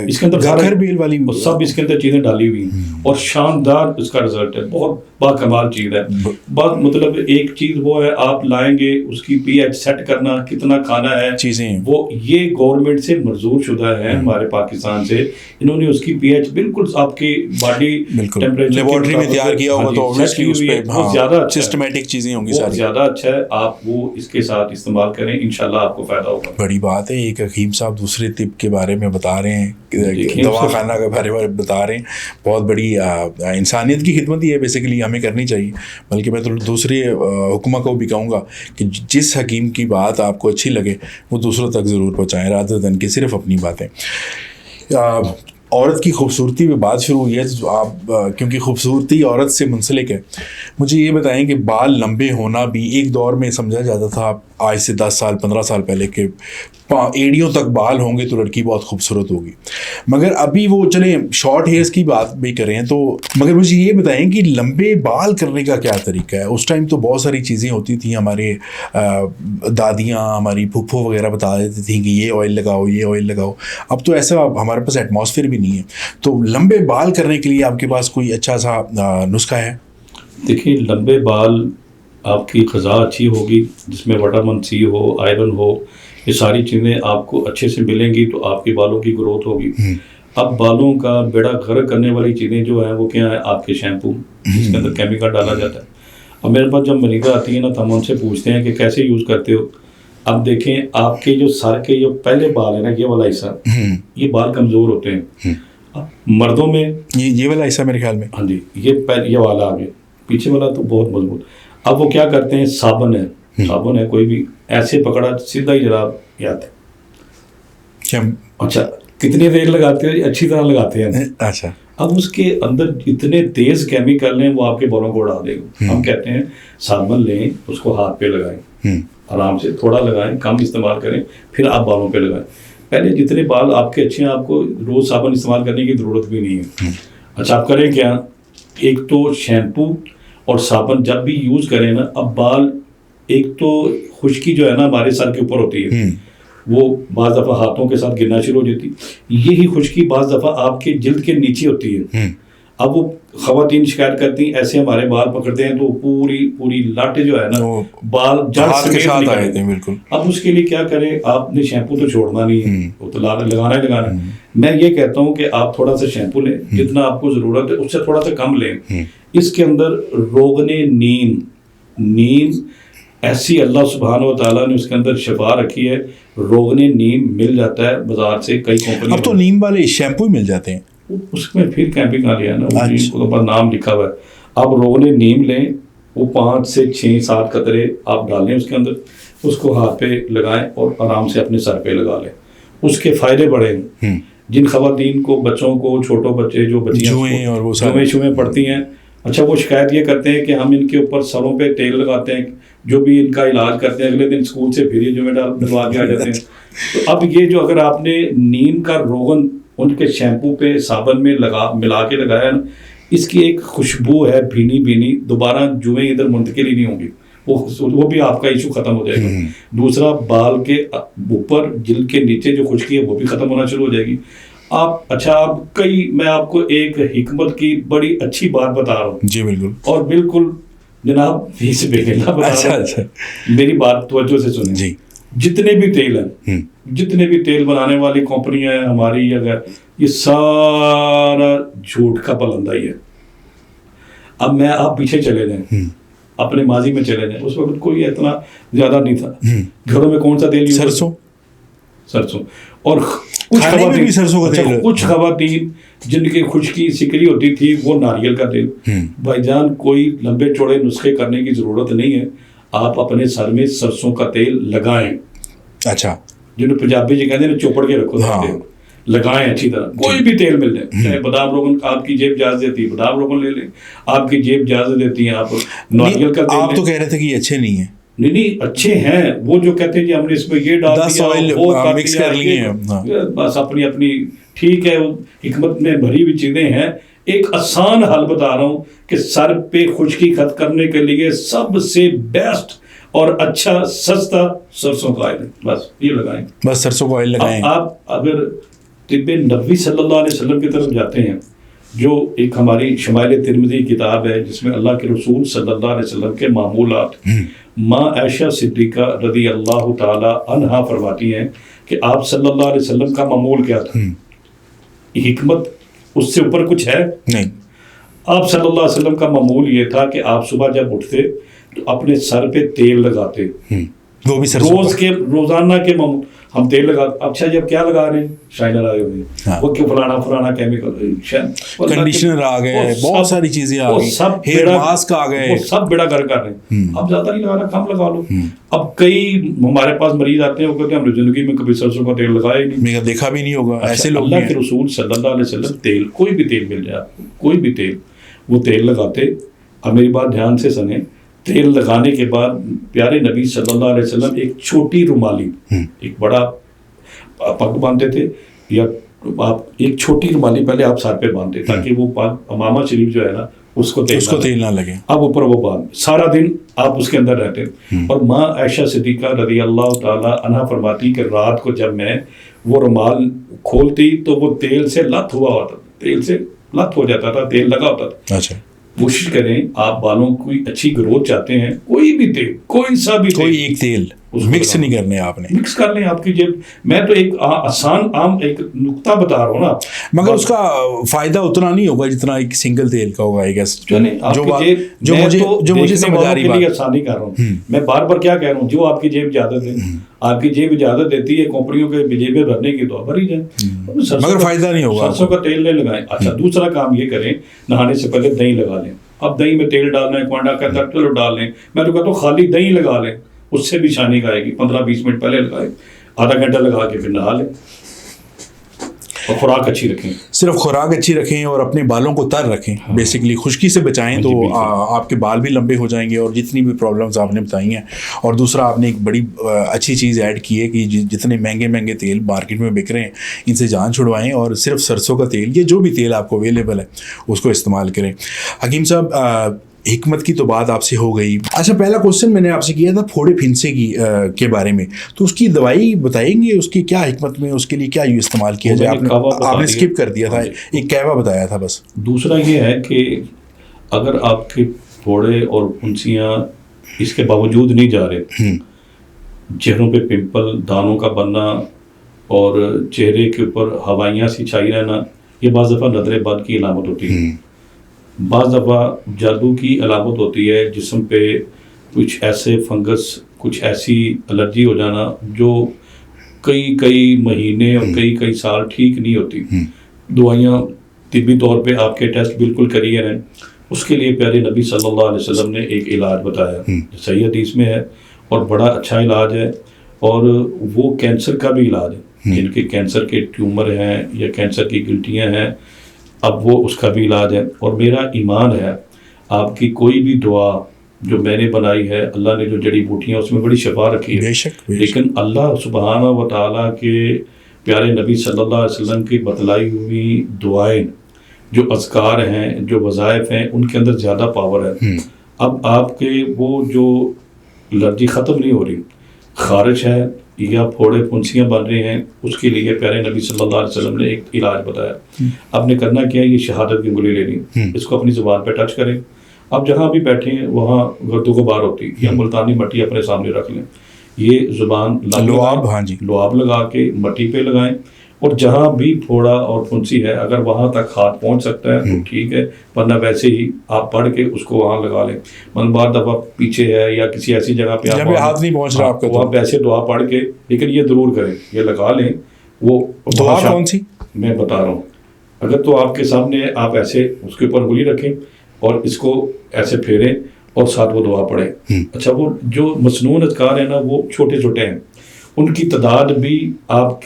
اس کے اندر گھر بیل والی سب اس کے اندر چیزیں ڈالی ہوئی ہیں اور شاندار اس کا رزلٹ ہے. بہت باکمال چیز ہے. بات مطلب ایک چیز وہ ہے آپ لائیں گے اس کی پی ایچ سیٹ کرنا, کتنا کھانا ہے چیزیں, وہ یہ گورنمنٹ سے منظور شدہ ہے ہمارے پاکستان سے. انہوں نے اس کی پی ایچ بالکل آپ کی باڈی ٹیمپریچر لیبارٹری میں تیار کیا ہوگا تو obviously اس پہ زیادہ سسٹمیٹک چیزیں ہوں گی, بہت زیادہ اچھا ہے. آپ وہ اس کے ساتھ استعمال کریں, انشاءاللہ آپ کو فائدہ ہوگا. بڑی بات ہے. ایک حکیم صاحب دوسرے طب کے بارے میں بتا رہے ہیں, دواخانہ کے بارے میں بتا رہے ہیں. بہت بڑی انسانیت کی خدمت ہی ہے بیسیکلی, ہمیں کرنی چاہیے. بلکہ میں تو دوسرے حکومت کو بھی کہوں گا کہ جس حکیم کی بات آپ کو اچھی لگے وہ دوسروں تک ضرور پہنچائیں, رادر دن کہ صرف اپنی باتیں. عورت کی خوبصورتی پہ بات شروع ہوئی ہے, آپ کیونکہ خوبصورتی عورت سے منسلک ہے, مجھے یہ بتائیں کہ بال لمبے ہونا بھی ایک دور میں سمجھا جاتا تھا آج سے 10 سال 15 سال پہلے کہ ایڑیوں تک بال ہوں گے تو لڑکی بہت خوبصورت ہوگی. مگر ابھی وہ چلیں شارٹ ہیئرس کی بات بھی کریں تو, مگر مجھے یہ بتائیں کہ لمبے بال کرنے کا کیا طریقہ ہے. اس ٹائم تو بہت ساری چیزیں ہوتی تھیں, ہمارے دادیاں ہماری پھپھو وغیرہ بتا دیتی تھیں کہ یہ آئل لگاؤ یہ آئل لگاؤ. اب تو ایسا ہمارے پاس ایٹماسفیئر بھی نہیں ہے, تو لمبے بال کرنے کے لیے آپ کے پاس کوئی اچھا سا نسخہ ہے؟ دیکھیے لمبے بال آپ کی غذا اچھی ہوگی جس میں وٹامن سی ہو, آئرن ہو, یہ ساری چیزیں آپ کو اچھے سے ملیں گی تو آپ کے بالوں کی گروتھ ہوگی. اب بالوں کا بیڑا غرق کرنے والی چیزیں جو ہیں وہ کیا ہے, آپ کے شیمپو جس کے اندر کیمیکل ڈالا جاتا ہے. اب میرے پاس جب مریضہ آتی ہے نا تو ہم ان سے پوچھتے ہیں کہ کیسے یوز کرتے ہو. اب دیکھیں آپ کے جو سر کے جو پہلے بال ہیں نا, یہ والا حصہ, یہ بال کمزور ہوتے ہیں. مردوں میں یہ والا حصہ میرے خیال میں, ہاں جی, یہ والا آگے, پیچھے والا تو بہت مضبوط. اب وہ کیا کرتے ہیں, صابن ہے کوئی بھی, ایسے پکڑا سیدھا ہی جناب یہ آتا ہے. اچھا کتنی دیر لگاتے ہو؟ اچھی طرح لگاتے ہیں. اچھا. اب اس کے اندر اتنے تیز کیمیکل ہیں وہ آپ کے بالوں کو اڑا دے گا. ہم کہتے ہیں صابن لیں, اس کو ہاتھ پہ لگائیں, آرام سے تھوڑا لگائیں, کم استعمال کریں, پھر آپ بالوں پہ لگائیں. پہلے جتنے بال آپ کے اچھے ہیں آپ کو روز صابن استعمال کرنے کی ضرورت بھی نہیں ہے. اچھا آپ کریں کیا, ایک تو شیمپو اور صابن جب بھی یوز کریں نا, اب بال ایک تو خشکی جو ہے نا ہمارے سر کے اوپر ہوتی ہے, وہ بعض دفعہ ہاتھوں کے ساتھ گرنا شروع ہو جاتی. یہی خشکی بعض دفعہ آپ کے جلد کے نیچے ہوتی ہے. اب وہ خواتین شکایت کرتی ہیں ایسے ہمارے بال پکڑتے ہیں تو پوری لاٹیں جو ہے نا بال جڑ کے ساتھ آئے تھے. بالکل. اب اس کے لیے کیا کریں, آپ نے شیمپو تو چھوڑنا نہیں ہے, وہ تو لگانا ہی لگانا. میں یہ کہتا ہوں کہ آپ تھوڑا سا شیمپو لیں, جتنا آپ کو ضرورت ہے اس سے تھوڑا سا کم لیں. اس کے اندر روغن نیم ایسی اللہ سبحانہ و تعالیٰ نے اس کے اندر شفا رکھی ہے. روغن نیم مل جاتا ہے بازار سے, کئی کمپنی. اب تو نیم والے شیمپو ہی مل جاتے ہیں, اس میں پھر کیمپنگ آ لیا نا, اس کے اوپر نام لکھا ہوا ہے. آپ روغن نیم لیں, وہ 5 سے 6-7 قطرے آپ ڈالیں اس کے اندر, اس کو ہاتھ پہ لگائیں اور آرام سے اپنے سر پہ لگا لیں. اس کے فائدے بڑے ہیں. جن خواتین کو, بچوں کو, چھوٹوں بچے جو بچیاں جوئیں پڑتی ہیں, اچھا وہ شکایت یہ کرتے ہیں کہ ہم ان کے اوپر سروں پہ تیل لگاتے ہیں, جو بھی ان کا علاج کرتے ہیں اگلے دن اسکول سے پھر یہ جوئیں ڈلوا کے آ جاتے ہیں. تو اب یہ جو اگر آپ نے نیم کا روغن ان کے شیمپو پہ صابن میں ملا کے لگایا نا, اس کی ایک خوشبو ہے بھینی, دوبارہ جوئیں ادھر منتقل ہی نہیں ہوں گی, وہ بھی آپ کا ایشو ختم ہو جائے گا. دوسرا بال کے اوپر جلد کے نیچے جو خشکی ہے وہ بھی ختم ہونا شروع ہو جائے گی. میں آپ کو ایک حکمت کی بڑی اچھی بات بتا رہا ہوں. جی بالکل. اور بالکل جناب فیس بے اللہ بتا رہا ہوں, میری بات توجہ سے سنیں. جی. جتنے بھی تیل ہیں، جتنے بھی تیل بنانے والی کمپنیاں ہیں ہماری، اگر یہ سارا جھوٹ کا پلندہ ہی ہے. اب آپ پیچھے چلے جائیں، اپنے ماضی میں چلے جائیں، اس وقت کوئی اتنا زیادہ نہیں تھا. گھروں میں کون سا تیل یوز؟ سرسوں. اور کچھ خواتین جن کی خشکی سکری ہوتی تھی وہ ناریل کا تیل. بھائی جان کوئی لمبے چوڑے نسخے کرنے کی ضرورت نہیں ہے، آپ اپنے سر میں سرسوں کا تیل لگائیں. اچھا، جنہوں پنجابی جی کہتے ہیں چوپڑ کے رکھو تیل، لگائیں اچھی طرح. کوئی بھی تیل مل جائے، چاہے بادام روغن آپ کی جیب اجازت دیتی ہے بادام روغن لے لیں، آپ کی جیب اجازت دیتی ہے آپ ناریل کا تیل. آپ تو کہہ رہے تھے کہ یہ اچھے نہیں ہیں. نہیں اچھے ہیں، وہ جو کہتے ہیں جی ہم نے اس میں یہ ڈال دیا وہ مکس کر لیے، بس اپنی ٹھیک ہے، حکمت میں بھری ہوئی چیزیں ہیں. ایک آسان حل بتا رہا ہوں کہ سر پہ خشکی ختم کرنے کے لیے سب سے بیسٹ اور اچھا سستا سرسوں کا آئل، بس یہ لگائیں، بس سرسوں کا آئل لگائیں. آپ اگر طب نبوی صلی اللہ علیہ وسلم کی طرف جاتے ہیں، جو ایک ہماری شمائل ترمذی کتاب ہے جس میں اللہ کے رسول صلی اللہ علیہ وسلم کے معمولات، ماں عائشہ صدیقہ رضی اللہ تعالی عنہا فرماتی ہیں کہ آپ صلی اللہ علیہ وسلم کا معمول کیا تھا. حکمت اس سے اوپر کچھ ہے نہیں. آپ صلی اللہ علیہ وسلم کا معمول یہ تھا کہ آپ صبح جب اٹھتے تو اپنے سر پہ تیل لگاتے، وہ بھی روزانہ کے ہم تیل لگا. اچھا جب کیا لگا رہے ہیں؟ شائنر آئے ہوئے ہیں، وہ کیوں فلانا کیمیکل، کنڈیشنر آ گئے، بہت ساری چیزیں آ گئی، ہیئر ماسک آ گئے، وہ سب بیڑا گھر کر رہے ہیں. اب زیادہ نہیں لگانا، کم لگا لو. اب کئی ہمارے پاس مریض آتے ہیں وہ کہتے ہیں ہم نے زندگی میں کبھی سرسوں کا تیل لگایا ہی نہیں، دیکھا بھی نہیں ہوگا. ایسے لوگ اللہ کے رسول صلی اللہ علیہ وسلم تیل، کوئی بھی تیل مل جائے، کوئی بھی تیل، وہ تیل لگاتے. اب میری بات دھیان سے سنیں، تیل لگانے کے بعد پیارے نبی صلی اللہ علیہ وسلم ایک چھوٹی رومالی، ایک بڑا پگ باندھتے تھے، یا آپ ایک چھوٹی رومالی پہلے آپ سر پہ باندھتے تاکہ وہ امامہ شریف جو ہے نا اس کو تیل نہ لگے. اب اوپر وہ باندھ، سارا دن آپ اس کے اندر رہتے. اور ماں عائشہ صدیقہ رضی اللہ تعالی عنہا فرماتی کہ رات کو جب میں وہ رومال کھولتی تو وہ تیل سے لت ہوا ہوتا، تیل سے لت ہو جاتا تھا، تیل لگا ہوتا تھا. اچھا، کوشش کریں آپ بالوں کی اچھی گروتھ چاہتے ہیں، کوئی بھی تیل، کوئی سا بھی کوئی ایک تیل مکس نہیں کرنے، آپ نے مکس کر لیں آپ کی جیب. میں تو ایک آسان عام ایک نقطہ بتا رہا ہوں نا، مگر اس کا فائدہ اتنا نہیں ہوگا جتنا ایک سنگل تیل کا ہوگا. جو مجھے سمجھ آ رہی بات، آسانی کر رہا ہوں میں، بار بار کیا کہہ رہا ہوں، جو آپ کی جیب اجازت ہے، آپ کی جیب اجازت دیتی ہے کمپنیوں کے جیبیں بھرنے کی تو بھری جائیں، مگر فائدہ نہیں ہوگا. سرسوں کا تیل نہیں لگائیں. اچھا دوسرا کام یہ کریں، نہانے سے پہلے دہی لگا لیں. اب دہی میں تیل ڈالنا ہے، کوانڈا کہتا ہے چلو ڈال لیں، میں تو کہتا ہوں خالی دہی لگا لیں، اس سے بھی شانی کا آئے گی. 15-20 منٹ پہلے لگائیں، آدھا گھنٹہ لگا کے پھر نہا لیں. اور خوراک اچھی رکھیں، صرف خوراک اچھی رکھیں اور اپنے بالوں کو تر رکھیں، بیسکلی خشکی سے بچائیں تو آپ کے بال بھی لمبے ہو جائیں گے. اور جتنی بھی پرابلمز آپ نے بتائی ہیں، اور دوسرا آپ نے ایک بڑی اچھی چیز ایڈ کی ہے کہ جتنے مہنگے تیل مارکیٹ میں بک رہے ہیں ان سے جان چھڑوائیں اور صرف سرسوں کا تیل، یہ جو بھی تیل آپ کو اویلیبل ہے اس کو استعمال کریں. حکیم صاحب، حکمت کی تو بات آپ سے ہو گئی. اچھا، پہلا کوشچن میں نے آپ سے کیا تھا پھوڑے پھنسے کے بارے میں، تو اس کی دوائی بتائیں گے، اس کی کیا حکمت میں، اس کے لیے کیا استعمال کیا جائے؟ آپ نے اسکپ کر دیا تھا، ایک کہوا بتایا تھا بس. دوسرا یہ ہے کہ اگر آپ کے پھوڑے اور پھنسیاں اس کے باوجود نہیں جا رہے، چہروں پہ پمپل، دانوں کا بننا اور چہرے کے اوپر ہوائیاں سی چھائی رہنا، یہ بعض دفعہ نظر بد کی علامت ہوتی ہے. بعض دفعہ جادو کی علامت ہوتی ہے، جسم پہ کچھ ایسے فنگس، کچھ ایسی الرجی ہو جانا جو کئی مہینے اور کئی سال ٹھیک نہیں ہوتی. دوائیاں طبی طور پہ آپ کے ٹیسٹ بالکل کریے ہیں، اس کے لیے پیارے نبی صلی اللہ علیہ وسلم نے ایک علاج بتایا، صحیح حدیث میں ہے اور بڑا اچھا علاج ہے، اور وہ کینسر کا بھی علاج ہے. جن کے کینسر کے ٹیومر ہیں یا کینسر کی گلٹیاں ہیں، اب وہ اس کا بھی علاج ہے. اور میرا ایمان ہے آپ کی کوئی بھی دعا جو میں نے بنائی ہے، اللہ نے جو جڑی بوٹیاں اس میں بڑی شفا رکھی ہے، لیکن اللہ سبحانہ و تعالیٰ کے پیارے نبی صلی اللہ علیہ وسلم کی بتلائی ہوئی دعائیں، جو اذکار ہیں، جو وظائف ہیں، ان کے اندر زیادہ پاور ہے. اب آپ کے وہ جو الرجی ختم نہیں ہو رہی، خارش ہے یا پھوڑے پھنسیاں بن رہے ہیں، اس کے لیے پیارے نبی صلی اللہ علیہ وسلم نے ایک علاج بتایا. آپ نے کرنا کیا ہے، یہ شہادت کی گولی لینی، اس کو اپنی زبان پہ ٹچ کریں. آپ جہاں بھی بیٹھے ہیں وہاں گرد و غبار ہوتی یا ملتانی مٹی اپنے سامنے رکھ لیں، یہ زبان لعاب، ہاں جی، لعاب لگا کے مٹی پہ لگائیں، اور جہاں بھی پھوڑا اور پھنسی ہے اگر وہاں تک ہاتھ پہنچ سکتا ہے تو ٹھیک ہے، ورنہ ویسے ہی آپ پڑھ کے اس کو وہاں لگا لیں. بعض دفعہ پیچھے ہے یا کسی ایسی جگہ پہ جہاں پہ ہاتھ نہیں پہنچ رہا آپ کا، تو آپ ایسے دعا پڑھ کے، لیکن یہ ضرور کریں، یہ لگا لیں. وہ دعا کون سی میں بتا رہا ہوں، اگر تو آپ کے سامنے آپ ایسے اس کے اوپر انگلی رکھیں اور اس کو ایسے پھیریں اور ساتھ وہ دعا پڑھیں. اچھا، وہ جو مسنون اذکار ہیں نا وہ چھوٹے چھوٹے ہیں، ان کی تعداد بھی آپ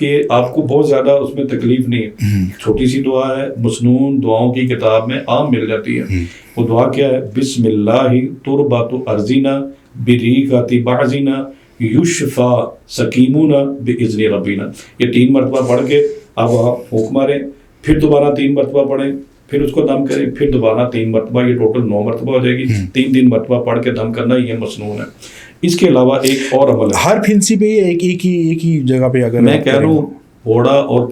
کو بہت زیادہ اس میں تکلیف نہیں ہے. چھوٹی سی دعا ہے، مسنون دعاؤں کی کتاب میں عام مل جاتی ہے. وہ دعا کیا ہے؟ بسم اللہ تربت ارضینا بریقۃ بعضینا یشفا سقیمنا باذن ربینا. یہ 3 مرتبہ پڑھ کے آپ وہاں پھونک ماریں، پھر دوبارہ 3 مرتبہ پڑھیں، پھر اس کو دم کریں، پھر دوبارہ 3 مرتبہ، یہ ٹوٹل 9 مرتبہ ہو جائے گی. 3 مرتبہ پڑھ کے دم کرنا، یہ مسنون ہے. اس کے علاوہ ایک اور عمل ہے، ہر پھنسی پہ ایک ہی جگہ پہ، اگر میں کہہ رہا ہوں پھوڑا اور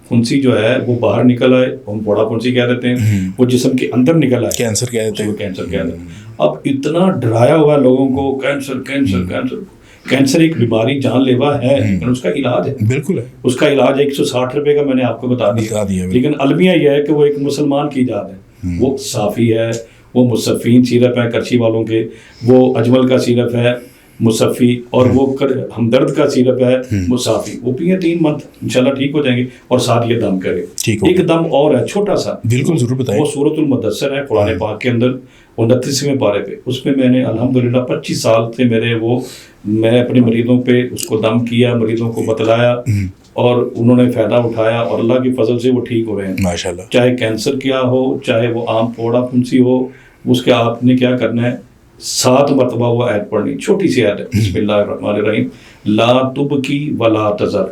پھنسی جو ہے وہ باہر نکل آئے، ہم پھوڑا پھنسی کہہ دیتے ہیں، وہ جسم کے اندر نکل آئے، کینسر کہہ دیتے ہیں، کینسر کہہ دیتے ہیں. اب اتنا ڈرایا ہوا لوگوں کو، کینسر کینسر کینسر. کینسر ایک بیماری جان لیوا ہے، لیکن اس کا علاج ہے، بالکل ہے. اس کا علاج 160 روپے کا میں نے آپ کو بتا دیا. لیکن المیہ یہ ہے کہ وہ ایک مسلمان کی ایجاد ہے. وہ صافی ہے، وہ مصفین سیرپ ہے کرچی والوں کے، وہ اجمل کا سیرپ ہے مصفی، اور وہ ہمدرد کا سیرپ ہے مصافی. وہ پئیں 3 منتھ انشاءاللہ ٹھیک ہو جائیں گے. اور ساتھ یہ دم کرے. ایک دم اور ہے چھوٹا سا، بالکل ضرور بتائیں. وہ سورۃ المدثر ہے قرآن پاک کے اندر 29ویں پارے پہ. اس میں نے الحمدللہ 25 سال سے میں اپنے مریضوں پہ اس کو دم کیا، مریضوں کو بتلایا، اور انہوں نے فائدہ اٹھایا، اور اللہ کی فضل سے وہ ٹھیک ہو رہے ہیں ماشاءاللہ. چاہے کینسر کیا ہو، چاہے وہ عام پھوڑا پھنسی ہو، اس کے آپ نے کیا کرنا ہے؟ 7 مرتبہ وہ آیت پڑھنی، چھوٹی سی آیت ہے، بسم اللہ الرحمن الرحیم لا تبکی ولا تذر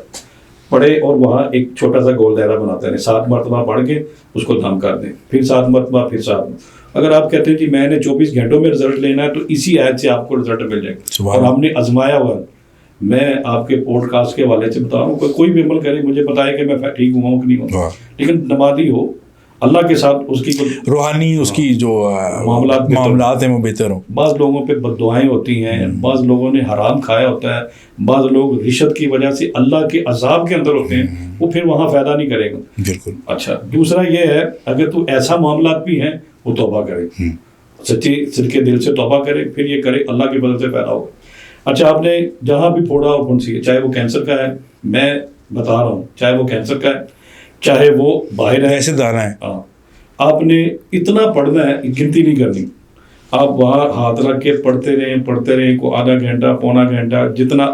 پڑھے، اور وہاں ایک چھوٹا سا گول دائرہ بناتے ہیں. 7 مرتبہ پڑھ کے اس کو دم کر دیں، پھر 7 مرتبہ، پھر 7. اگر آپ کہتے ہیں کہ میں نے 24 گھنٹوں میں رزلٹ لینا ہے تو اسی آیت سے آپ کو رزلٹ مل جائے گا. اور ہم نے آزمایا ہوا ہے. میں آپ کے پوڈ کاسٹ کے حوالے سے بتا رہا ہوں، کوئی بھی عمل کرے مجھے بتائے کہ میں ٹھیک ہوا ہوں کہ نہیں ہوں. لیکن نمازی ہو، اللہ کے ساتھ اس کی روحانی اس کی جو معاملات ہیں وہ بہتر ہوں. بعض لوگوں پہ بد دعائیں ہوتی ہیں، بعض لوگوں نے حرام کھایا ہوتا ہے، بعض لوگ رشوت کی وجہ سے اللہ کے عذاب کے اندر ہوتے ہیں، وہ پھر وہاں فائدہ نہیں کرے گا. بالکل. اچھا، دوسرا یہ ہے اگر تو ایسا معاملات بھی ہیں وہ توبہ کرے، سچی صدقے دل سے توبہ کرے، پھر یہ کرے، اللہ کی مدد سے فائدہ ہوگا. اچھا، آپ نے جہاں بھی پھوڑا اور پھنسی ہے، چاہے وہ کینسر کا ہے، میں بتا رہا ہوں، چاہے وہ کینسر کا ہے، چاہے وہ باہر ہے، ایسے دانا ہے، آپ نے اتنا پڑھنا ہے، گنتی نہیں کرنی. آپ وہاں ہاتھ رکھ کے پڑھتے رہیں کو آدھا گھنٹہ، پونا گھنٹہ، جتنا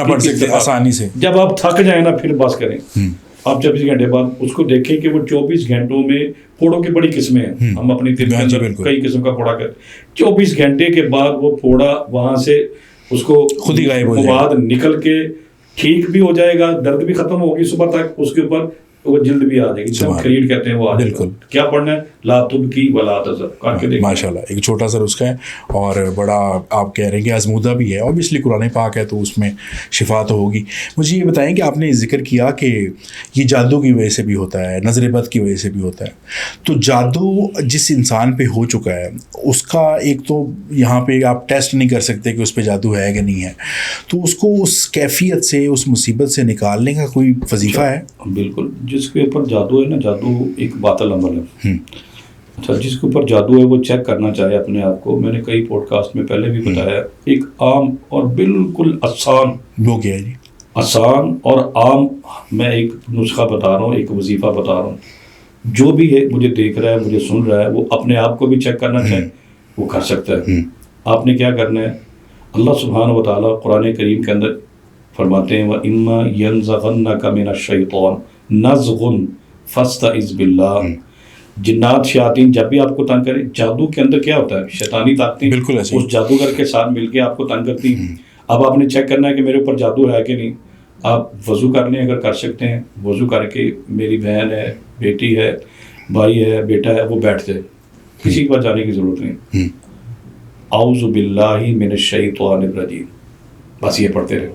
پڑھ سکتے ہیں آسانی سے. جب آپ تھک جائیں نا پھر بس کریں. آپ 24 گھنٹے بعد اس کو دیکھیں کہ وہ 24 گھنٹوں میں پھوڑوں کی بڑی قسمیں ہیں. ہم اپنی طب کے اندر کئی قسم کا پھوڑا کرتے. 24 گھنٹے کے بعد وہ پھوڑا وہاں سے اس کو خود ہی غائب ہو جائے گا، بعد نکل کے ٹھیک بھی ہو جائے گا، درد بھی ختم ہوگی صبح تک، اس کے اوپر وہ جلد بھی آ جائے گی، جب خرید کہتے ہیں وہ آ جائے گا. کیا پڑھنا ہے؟ لا تبکی ولا تذر کر کے دیکھیں. ماشاءاللہ ایک چھوٹا سا نسخہ ہے اور بڑا آپ کہہ رہے ہیں کہ آزمودہ بھی ہے، اوبیسلی قرآن پاک ہے تو اس میں شفا تو ہوگی. مجھے یہ بتائیں کہ آپ نے ذکر کیا کہ یہ جادو کی وجہ سے بھی ہوتا ہے، نظر بد کی وجہ سے بھی ہوتا ہے. تو جادو جس انسان پہ ہو چکا ہے اس کا ایک تو یہاں پہ آپ ٹیسٹ نہیں کر سکتے کہ اس پہ جادو ہے کہ نہیں ہے، تو اس کو اس کیفیت سے، اس مصیبت سے نکالنے کا کوئی وظیفہ ہے؟ بالکل. جس کے اوپر جادو ہے نا، جادو ایک باطل عمل ہے. اچھا، جس کے اوپر جادو ہے وہ چیک کرنا چاہے اپنے آپ کو. میں نے کئی پوڈ کاسٹ میں پہلے بھی بتایا، ایک عام اور بالکل آسان، وہ کیا ہے جی؟ آسان اور عام میں ایک نسخہ بتا رہا ہوں، ایک وظیفہ بتا رہا ہوں. جو بھی ہے مجھے دیکھ رہا ہے، مجھے سن رہا ہے، وہ اپنے آپ کو بھی چیک کرنا چاہے، وہ کر سکتا ہے. آپ نے کیا کرنا ہے؟ اللہ سبحانہ و تعالیٰ قرآن کریم کے اندر فرماتے ہیں وَإِمَّا يَنزَغَنَّكَ مِنَ الشَّيْطَانِ نَزْغٌ فَاسْتَعِذْ بِاللَّهِ. جنات شیاطین جب بھی آپ کو تنگ کرے، جادو کے اندر کیا ہوتا ہے؟ شیطانی طاقتیں اس جادوگر کے ساتھ مل کے آپ کو تنگ کرتی ہیں. اب آپ نے چیک کرنا ہے کہ میرے اوپر جادو ہے کہ نہیں. آپ وضو کر لیں اگر کر سکتے ہیں، وضو کر کے میری بہن ہے، بیٹی ہے، بھائی ہے، بیٹا ہے، وہ بیٹھ جائے، کسی کے پاس جانے کی ضرورت نہیں. اعوذ باللہ من الشیطان الرجیم، بس یہ پڑھتے رہے.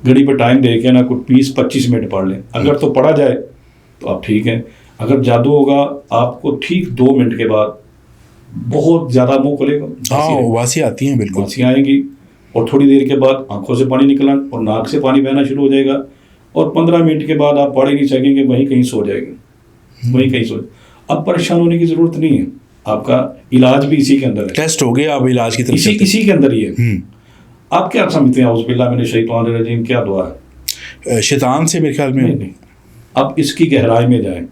گھڑی پہ ٹائم دے کے نا کوئی 20-25 منٹ پڑھ لیں. اگر تو پڑھا جائے تو آپ ٹھیک ہیں. اگر جادو ہوگا آپ کو ٹھیک 2 منٹ کے بعد بہت زیادہ منہ کھلے گا، واسی آتی ہیں، بالکل واسی آئیں گی، اور تھوڑی دیر کے بعد آنکھوں سے پانی نکلنا اور ناک سے پانی بہنا شروع ہو جائے گا اور 15 منٹ کے بعد آپ پڑھ ہی نہیں سکیں گے, وہیں کہیں سو جائے گا, وہیں کہیں سو. اب پریشان ہونے کی ضرورت نہیں ہے, آپ کا علاج بھی اسی کے اندر ہے. ٹیسٹ ہو گیا, اب علاج کی طرف اسی کے اندر ہی ہے. آپ کیا سمجھتے ہیں اعوذ باللہ من الشیطان الرجیم کیا دعا ہے؟ شیطان سے میرے خیال میں نہیں. اب اس کی گہرائی میں جائیں,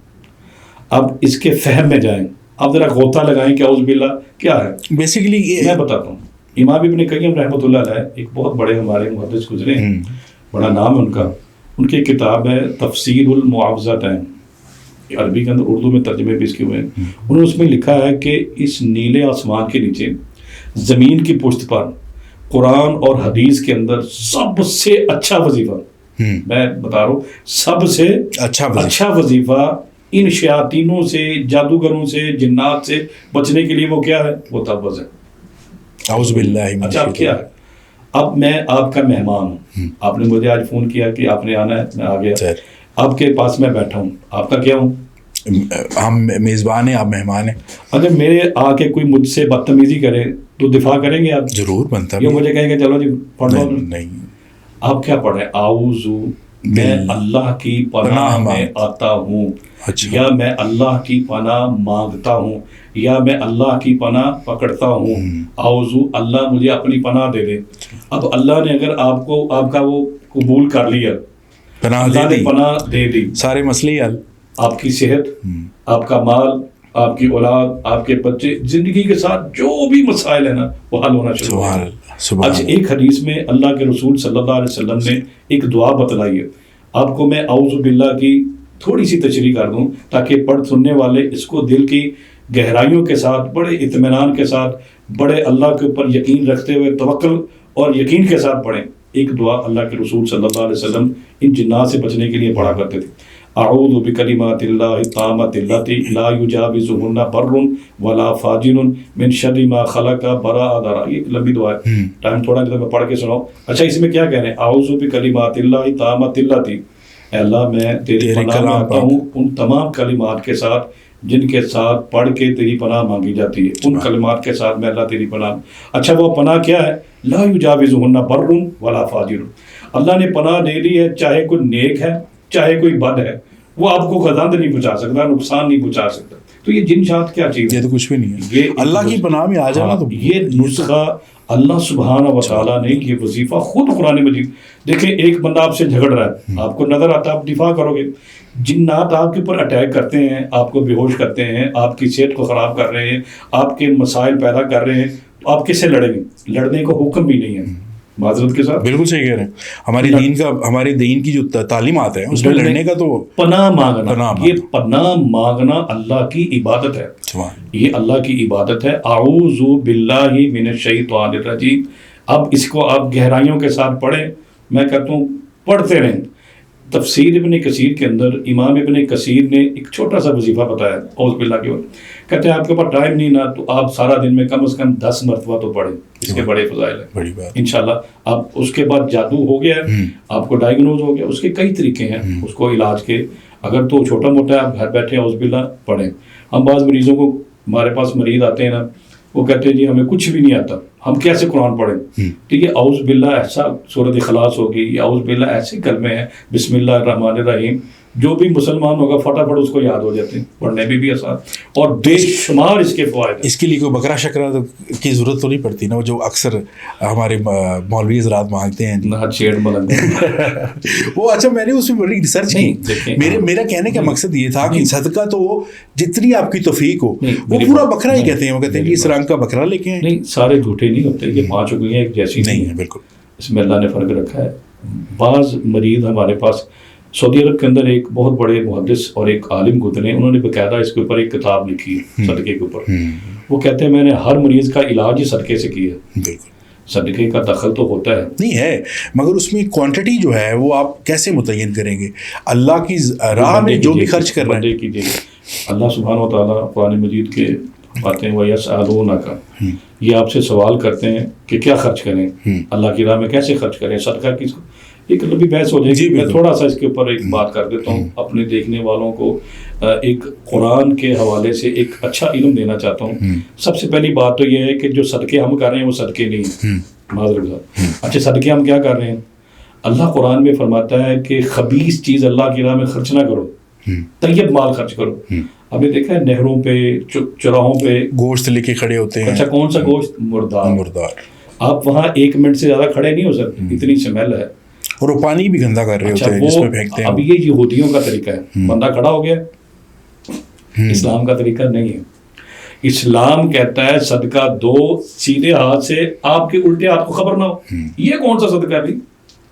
اب اس کے فہم میں جائیں, اب ذرا غوطہ لگائیں کہ اعوذ باللہ کیا ہے. بیسیکلی میں بتاتا ہوں, امام ابن قیم رحمۃ اللہ علیہ ایک بہت بڑے ہمارے محدث گزرے ہیں, بڑا نام ہے ان کا. ان کی کتاب ہے تفسیر المعوذتین, عربی کے اندر اردو میں ترجمے بھی اس کے ہوئے ہیں. انہوں نے اس میں لکھا ہے کہ اس نیلے آسمان کے نیچے زمین کی پشت پر قرآن اور حدیث کے اندر سب سے اچھا وظیفہ, میں بتا رہا ہوں سب سے اچھا وظیفہ ان شیاطینوں سے, جادوگروں سے, جنات سے بچنے کے لیے وہ کیا ہے؟ وہ تحفظ ہے. اعوذ باللہ. اچھا اب کیا ہے؟ اب میں آپ کا مہمان ہوں, آپ نے مجھے آج فون کیا کہ آپ نے آنا ہے, میں آ گیا, آپ کے پاس میں بیٹھا ہوں, آپ کا کیا ہوں؟ ہم میزبان ہیں, آپ مہمان ہیں. اگر میرے آ کے کوئی مجھ سے بدتمیزی کرے تو دفاع کریں گے آپ؟ ضرور بنتا ہے. یہ مجھے کہیں گے چلو جی پڑھ لو. نہیں, آپ کیا پڑھ رہے ہیں؟ اعوذ میں اللہ کی پناہ میں آتا ہوں, یا میں اللہ کی پناہ مانگتا ہوں, یا میں اللہ کی پناہ پکڑتا ہوں. اعوذ اللہ مجھے اپنی پناہ دے دے. اب اللہ نے اگر آپ کا وہ قبول کر لیا, اللہ نے پناہ دے دی, سارے مسئلے حل. آپ کی صحت, آپ کا مال, آپ کی اولاد, آپ کے بچے, زندگی کے ساتھ جو بھی مسائل ہیں نا وہ حل ہونا شروع ہو گئے. اچھا ایک حدیث میں اللہ کے رسول صلی اللہ علیہ وسلم نے ایک دعا بتلائی ہے, آپ کو میں اعوذ باللہ کی تھوڑی سی تشریح کر دوں تاکہ پڑھ سننے والے اس کو دل کی گہرائیوں کے ساتھ, بڑے اطمینان کے ساتھ, بڑے اللہ کے اوپر یقین رکھتے ہوئے توکل اور یقین کے ساتھ پڑھیں. ایک دعا اللہ کے رسول صلی اللہ علیہ وسلم ان جنات سے بچنے کے لیے پڑھا کرتے تھے. اعوذ بکلمات اللہ التامۃ اللاتی لا یجاوزہن بر ولا فاجر من شر ما خلق براء ذرا. یہ لمبی دعا ہے, ٹائم تھوڑا نہیں تو میں پڑھ کے سناؤں. اچھا اس میں کیا کہہ رہے ہیں؟ اعوذ بکلمات اللہ التامۃ اللاتی, اے اللہ میں تیری پناہ میں آتا ہوں ان تمام کلمات کے ساتھ جن کے ساتھ پڑھ کے تیری پناہ مانگی جاتی ہے, ان کلمات کے ساتھ میں اللہ تیری پناہ. اچھا وہ پناہ کیا ہے؟ لا یجاوزہن بر ولا فاجر. اللہ نے پناہ دے دی ہے, چاہے کوئی نیک ہے چاہے کوئی بد ہے, وہ آپ کو غضب نہیں پہنچا سکتا, نقصان نہیں پہنچا سکتا. تو یہ جن شات کیا چیز ہے؟ یہ تو کچھ بھی نہیں ہے. یہ اللہ کی پناہ میں آ جانا, تو یہ نسخہ اللہ سبحانہ و تعالیٰ نے یہ وظیفہ خود قرآن مجید. دیکھیں ایک بندہ آپ سے جھگڑ رہا ہے, آپ کو نظر آتا ہے, آپ دفاع کرو گے. جنات آپ کے اوپر اٹیک کرتے ہیں, آپ کو بے ہوش کرتے ہیں, آپ کی صحت کو خراب کر رہے ہیں, آپ کے مسائل پیدا کر رہے ہیں, تو آپ کس سے لڑیں گے؟ لڑنے کو حکم بھی نہیں ہے معذرت کے ساتھ. بالکل صحیح کہہ رہے ہیں. ہمارے دین کی جو تعلیمات ہیں اس میں لڑنے کا تو پناہ مانگنا, یہ پناہ مانگنا اللہ کی عبادت ہے, یہ اللہ کی عبادت ہے. اعوذ باللہ من الشیطان الرجیم. اب اس کو آپ گہرائیوں کے ساتھ پڑھیں, میں کہتا ہوں پڑھتے رہیں. تفسیر ابن کثیر کے اندر امام ابن کثیر نے ایک چھوٹا سا وظیفہ بتایا اعوذ باللہ کے وقت. کہتے ہیں آپ کے پاس ٹائم نہیں نا, تو آپ سارا دن میں کم از کم 10 مرتبہ تو پڑھیں, اس کے بڑے فضائل ہیں, بڑی بات. انشاءاللہ. اب اس کے بعد جادو ہو گیا ہے, آپ کو ڈائگنوز ہو گیا, اس کے کئی طریقے ہیں اس کو علاج کے. اگر تو چھوٹا موٹا ہے, آپ گھر بیٹھے اعوذ باللہ پڑھیں. ہم بعض مریضوں کو, ہمارے پاس مریض آتے ہیں نا, وہ کہتے ہیں جی ہمیں کچھ بھی نہیں آتا, ہم کیسے قرآن پڑھیں؟ ٹھیک ہے, اعوذ باللہ ایسا سورۃ اخلاص ہوگی, یا اعوذ باللہ ایسے کلمے ہیں, بسم اللہ الرحمن الرحیم, جو بھی مسلمان ہوگا فٹافٹ اس کو یاد ہو جاتے ہیں, پڑھنے بھی آسان, اور بے شمار اس کے فوائد ہیں. اس کے لیے کوئی بکرا شکرا کی ضرورت تو نہیں پڑتی نا, وہ جو اکثر ہمارے مولوی حضرات مانگتے ہیں نہ چھیڑ ملنگ وہ. اچھا میں نے اس میں بڑی ریسرچ کی. میرا کہنے کا مقصد یہ تھا کہ صدقہ تو جتنی آپ کی توفیق ہو, وہ پورا بکرا ہی کہتے ہیں, وہ کہتے ہیں کہ اس رنگ کا بکرا لے کے آئیں. نہیں, سارے جھوٹے نہیں ہوتے, یہ 5 انگلیاں ایک جیسی نہیں ہے. بالکل, اس میں اللہ نے فرق رکھا ہے. بعض مریض ہمارے پاس سعودی عرب کے اندر ایک بہت بڑے محدث اور ایک عالم گزرے, انہوں نے باقاعدہ اس کے اوپر ایک کتاب لکھی ہے صدقے کے اوپر. وہ کہتے ہیں میں نے ہر مریض کا علاج ہی صدقے سے کیا. بالکل, صدقے کا دخل تو ہوتا ہے, نہیں ہے, مگر اس میں کوانٹٹی جو ہے وہ آپ کیسے متعین کریں گے؟ اللہ کی راہ میں جو بھی خرچ کر رہے ہیں. اللہ سبحانہ و تعالیٰ قرآن مجید کے باتیں وَيَسْأَلُونَكَ, یہ آپ سے سوال کرتے ہیں کہ کیا خرچ کریں, اللہ کی راہ میں کیسے خرچ کریں, صدقہ کس کو. ایک لمبی بحث ہو جائے گی. میں تھوڑا سا اس کے اوپر ایک بات کر دیتا ہوں, اپنے دیکھنے والوں کو ایک قرآن کے حوالے سے ایک اچھا علم دینا چاہتا ہوں. سب سے پہلی بات تو یہ ہے کہ جو صدقے ہم کر رہے ہیں وہ صدقے نہیں ہیں, اچھا صدقے ہم کیا کر رہے ہیں؟ اللہ قرآن میں فرماتا ہے کہ خبیث چیز اللہ کی راہ میں خرچ نہ کرو، طیب مال خرچ کرو. آپ نے دیکھا ہے نہروں پہ چوراہوں پہ گوشت لے کے کھڑے ہوتے ہیں. اچھا کون سا گوشت؟ مردار. آپ وہاں 1 منٹ سے زیادہ کھڑے نہیں ہو سکتے، اتنی اسمیل ہے، اور وہ پانی بھی گندا کر رہے ہوتے ہیں جس میں پھینکتے ہیں. اب یہ یہودیوں کا طریقہ ہے، بندہ کھڑا ہو گیا. اسلام کا طریقہ نہیں ہے. اسلام کہتا ہے صدقہ دو سیدھے ہاتھ سے، آپ کے الٹے ہاتھ کو خبر نہ ہو. یہ کون سا صدقہ ہے بھائی؟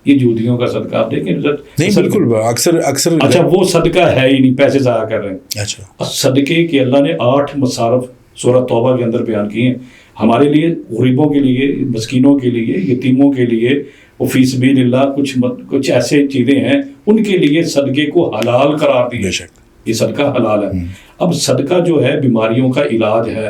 یہ یہودیوں کا صدقہ. آپ دیکھیں نہیں بالکل اکثر اچھا وہ صدقہ ہے ہی نہیں، پیسے ضائع کر رہے ہیں. اچھا صدقے کے اللہ نے 8 مصارف سورہ توبہ کے اندر بیان کیے ہیں ہمارے لیے، غریبوں کے لیے، مسکینوں کے لیے، یتیموں کے لیے، وہ فی سبیل اللہ کچھ ایسے چیزیں ہیں ان کے لیے صدقے کو حلال قرار دیا. یہ صدقہ حلال ہے. اب صدقہ جو ہے بیماریوں کا علاج ہے.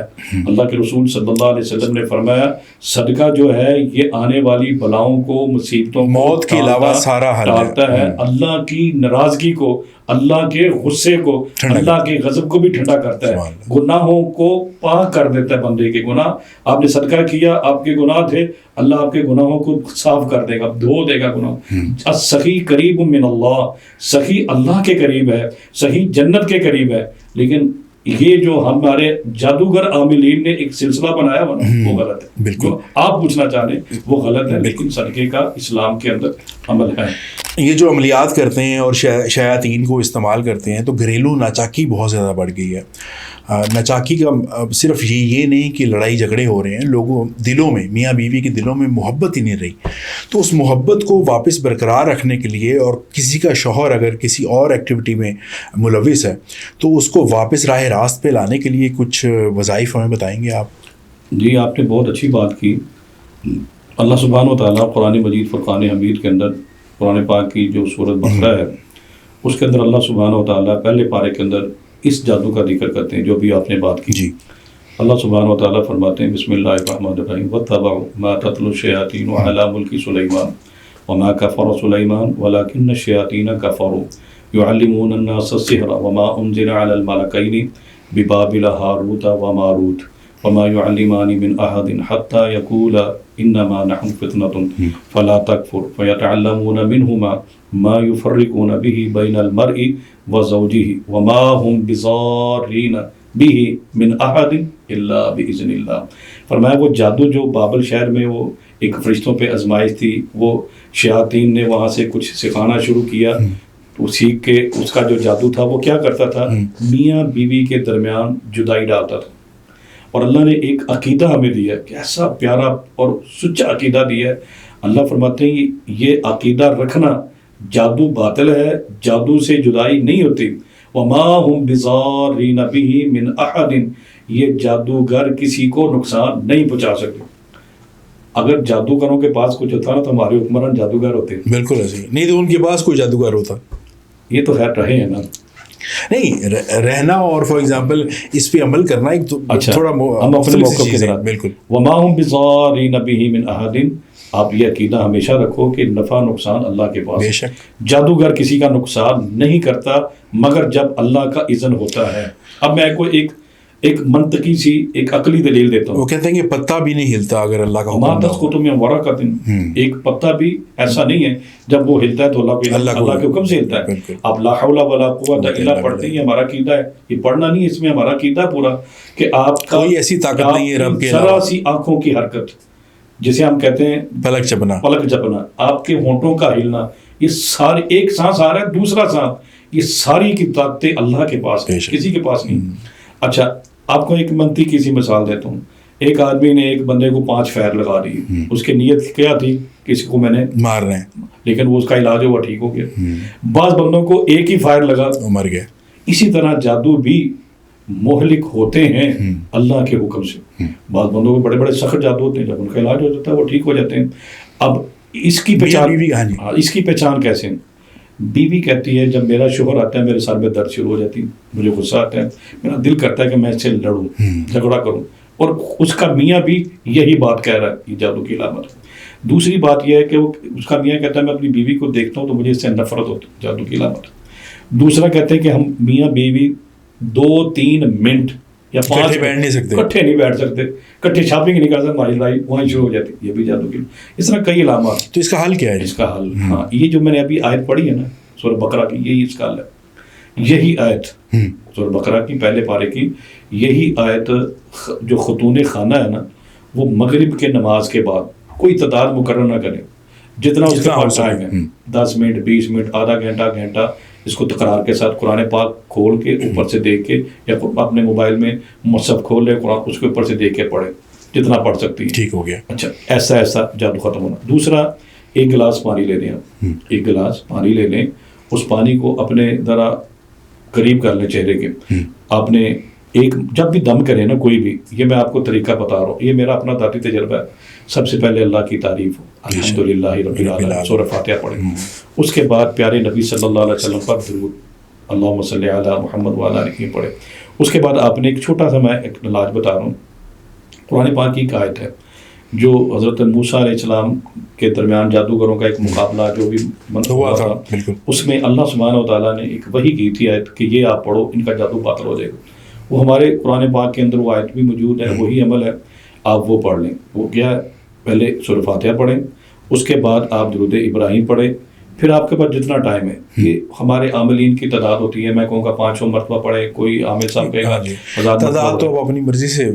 اللہ کے رسول صلی اللہ علیہ وسلم نے فرمایا صدقہ جو ہے یہ آنے والی بلاؤں کو، مصیبتوں کو، موت کے علاوہ سارا حل ٹالتا ہے. اللہ کی ناراضگی کو، اللہ کے غصے کو، اللہ کے غضب کو بھی ٹھنڈا کرتا ہے. گناہوں کو پاک کر دیتا ہے بندے کے گناہ. آپ نے صدقہ کیا، آپ کے گناہ تھے، اللہ آپ کے گناہوں کو صاف کر دے گا، دھو دے گا گناہ. السخی قریب من اللہ، سخی اللہ کے قریب ہے، سخی جنت کے قریب ہے. لیکن یہ جو ہمارے جادوگر عاملین نے ایک سلسلہ بنایا ہوا نا، وہ غلط ہے. جو آپ پوچھنا چاہ رہے ہیں وہ غلط ہے، لیکن صدقے کا اسلام کے اندر عمل ہے. یہ جو عملیات کرتے ہیں اور شیاطین کو استعمال کرتے ہیں تو گھریلو ناچاکی بہت زیادہ بڑھ گئی ہے. ناچاکی کا صرف یہ نہیں کہ لڑائی جھگڑے ہو رہے ہیں، لوگوں دلوں میں، میاں بیوی کے دلوں میں محبت ہی نہیں رہی. تو اس محبت کو واپس برقرار رکھنے کے لیے، اور کسی کا شوہر اگر کسی اور ایکٹیویٹی میں ملوث ہے تو اس کو واپس راہ راست پہ لانے کے لیے کچھ وظائف ہمیں بتائیں گے آپ؟ جی آپ نے بہت اچھی بات کی. اللہ سبحانہ و تعالیٰ قرآن مجید فرقان حمید کے اندر، قرآن پاک کی جو سورۃ بقرہ ہے اس کے اندر اللہ سبحانہ و تعالیٰ پہلے پارے کے اندر اس جادو کا ذکر کرتے ہیں جو بھی آپ نے بات کی. جی اللہ سبحانہ و تعالیٰ فرماتے ہیں بسم اللہ الرحمن الرحیم واتبعوا ما تتلو الشیاطین علی ملک سلیمان وما کفر سلیمان ولکن الشیاطین کفروا یعلمون الناس السحر وما انزل علی الملکین ببابل ہاروت وماروت وما يعلمان من احد حتى يقولا انما نحن فتنة فلا تكفر فيتعلمون منهما ما يفرقون به بين المرء وزوجه وما هم بضارين به من احد الا باذن الله. فرمایا وہ جادو جو بابل شہر میں وہ ایک فرشتوں پہ آزمائش تھی، وہ شیاطین نے وہاں سے کچھ سکھانا شروع کیا. تو سیکھ کے اس کا جو جادو تھا وہ کیا کرتا تھا؟ میاں بیوی کے درمیان جدائی ڈالتا تھا. اور اللہ نے ایک عقیدہ ہمیں دیا کہ ایسا پیارا اور سچا عقیدہ دیا ہے. اللہ فرماتے ہیں یہ عقیدہ رکھنا، جادو باطل ہے، جادو سے جدائی نہیں ہوتی. وما هم بضارین به من احد، یہ جادوگر کسی کو نقصان نہیں پہنچا سکتے. اگر جادوگروں کے پاس کچھ ہوتا نا تو ہمارے حکمران جادوگر ہوتے. بالکل ایسے نہیں تو ان کے پاس کوئی جادوگر ہوتا. یہ تو خیر رہے ہیں نا، نہیں رہنا اور فار ایگزامپل اس پہ عمل کرنا ایک تھوڑا ہم اپنے موقع کے ساتھ. بالکل. وما هم بضارین به من احد، آپ یہ عقیدہ ہمیشہ رکھو کہ نفع نقصان اللہ کے پاس. بے شک جادوگر کسی کا نقصان نہیں کرتا مگر جب اللہ کا اذن ہوتا ہے. اب میں کو ایک منطقی سی ایک عقلی دلیل دیتا ہوں. وہ کہتے ہیں کہ پتا بھی نہیں ہلتا اگر اللہ کا حکم نہ ہو. میں ورقۃ، ایک پتا بھی ایسا نہیں ہے جب وہ ہلتا ہے تو اللہ کے حکم سے ہلتا ہے. آپ لا حول ولا قوت الا پڑھتے ہیں، ہمارا عقیدہ ہے. یہ پڑھنا نہیں، اس میں ہمارا عقیدہ پورا کہ آپ کا کوئی ایسی طاقت نہیں ہے رب کے ذرا سی آنکھوں کی حرکت جسے ہم کہتے ہیں پلک جھپنا، آپ کے ہونٹوں کا ہلنا، یہ سارے ایک سانس آ رہا ہے دوسرا سانس، یہ ساری کی طاقتیں اللہ کے پاس ہیں، کسی کے پاس نہیں. اچھا آپ کو ایک منطقی سی مثال دیتا ہوں. ایک آدمی نے ایک بندے کو 5 فائر لگا دی، اس کی نیت کیا تھی؟ کسی کو میں نے مارنا ہے، لیکن وہ اس کا علاج ہوا، ٹھیک ہو گیا. بعض بندوں کو ایک ہی فائر لگا، مر گیا. اسی طرح جادو بھی مہلک ہوتے ہیں اللہ کے حکم سے. بعض بندوں کو بڑے بڑے سخت جادو ہوتے ہیں، جب ان کا علاج ہو جاتا ہے وہ ٹھیک ہو جاتے ہیں. اب اس کی پہچان کیسے؟ بیوی کہتی ہے جب میرا شوہر آتا ہے میرے سر میں درد شروع ہو جاتی ہے، مجھے غصہ آتا ہے، میرا دل کرتا ہے کہ میں اس سے لڑوں، جھگڑا کروں. اور اس کا میاں بھی یہی بات کہہ رہا ہے، یہ جادو کی علامت ہے. دوسری بات یہ ہے کہ اس کا میاں کہتا ہے میں اپنی بیوی کو دیکھتا ہوں تو مجھے اس سے نفرت ہوتی ہے، جادو کی علامت. دوسرا کہتے ہیں کہ ہم میاں بیوی 2-3 منٹ یا کٹھے بیٹھ نہیں سکتے، کٹھے نہیں بیٹھ سکتے، کٹھے شاپنگ نہیں کر سکتے، ہماری لڑائی وہیں شروع ہو جاتی ہے، یہ بھی جادو کی. اس طرح کئی علامات. تو اس کا حل کیا ہے؟ اس کا حل ہاں یہ جو میں نے ابھی آیت پڑھی ہے نا سورہ بقرہ کی، یہی اس کا حل ہے. یہی آیت سورہ بقرہ کی پہلے پارے کی یہی آیت جو خطون خانہ ہے نا، وہ مغرب کے نماز کے بعد کوئی تعداد مقرر نہ کرے، جتنا اس کے پاس ٹائم ہے، 10 منٹ 20 منٹ آدھا گھنٹہ اس کو تکرار کے ساتھ قرآن پاک کھول کے اوپر سے دیکھ کے، یا اپنے موبائل میں مصحف کھول لے قرآن اس کے اوپر سے دیکھ کے پڑھے جتنا پڑھ سکتی ہے. ٹھیک ہو گیا. اچھا ایسا جادو ختم ہونا. دوسرا، ایک گلاس پانی لے لیں آپ، ایک گلاس پانی لے لیں، اس پانی کو اپنے ذرا قریب کر لیں چہرے کے. آپ نے ایک جب بھی دم کرے نا کوئی بھی، یہ میں آپ کو طریقہ بتا رہا ہوں، یہ میرا اپنا ذاتی تجربہ ہے. سب سے پہلے اللہ کی تعریف ہو، الحمدللہ رب العالمین، سورہ فاتحہ پڑھیں. اس کے بعد پیارے نبی صلی اللہ علیہ وسلم پر درود، اللہم صلی علی محمد وعلی آلہ پڑھیں. اس کے بعد آپ نے ایک چھوٹا سا میں ایک علاج بتا رہا ہوں. قرآن پاک کی ایک آیت ہے جو حضرت موسیٰ علیہ السلام کے درمیان جادوگروں کا ایک مقابلہ جو بھی ہوا تھا، اس میں اللہ سبحانہ و تعالیٰ نے ایک وحی کی تھی آیت کہ یہ آپ پڑھو، ان کا جادو باطل ہو جائے گا. وہ ہمارے قرآن پاک کے اندر وہ آیت بھی موجود ہے، وہی عمل ہے، آپ وہ پڑھ لیں. وہ کیا ہے؟ پہلے سورہ فاتحہ پڑھیں، اس کے بعد آپ درود ابراہیم پڑھیں، پھر آپ کے پاس جتنا ٹائم ہے. یہ ہمارے عاملین کی تعداد ہوتی ہے، میں کہوں گا 500 مرتبہ پڑھے، کوئی عامل صاحب کہے گا تعداد تو اپنی مرضی سے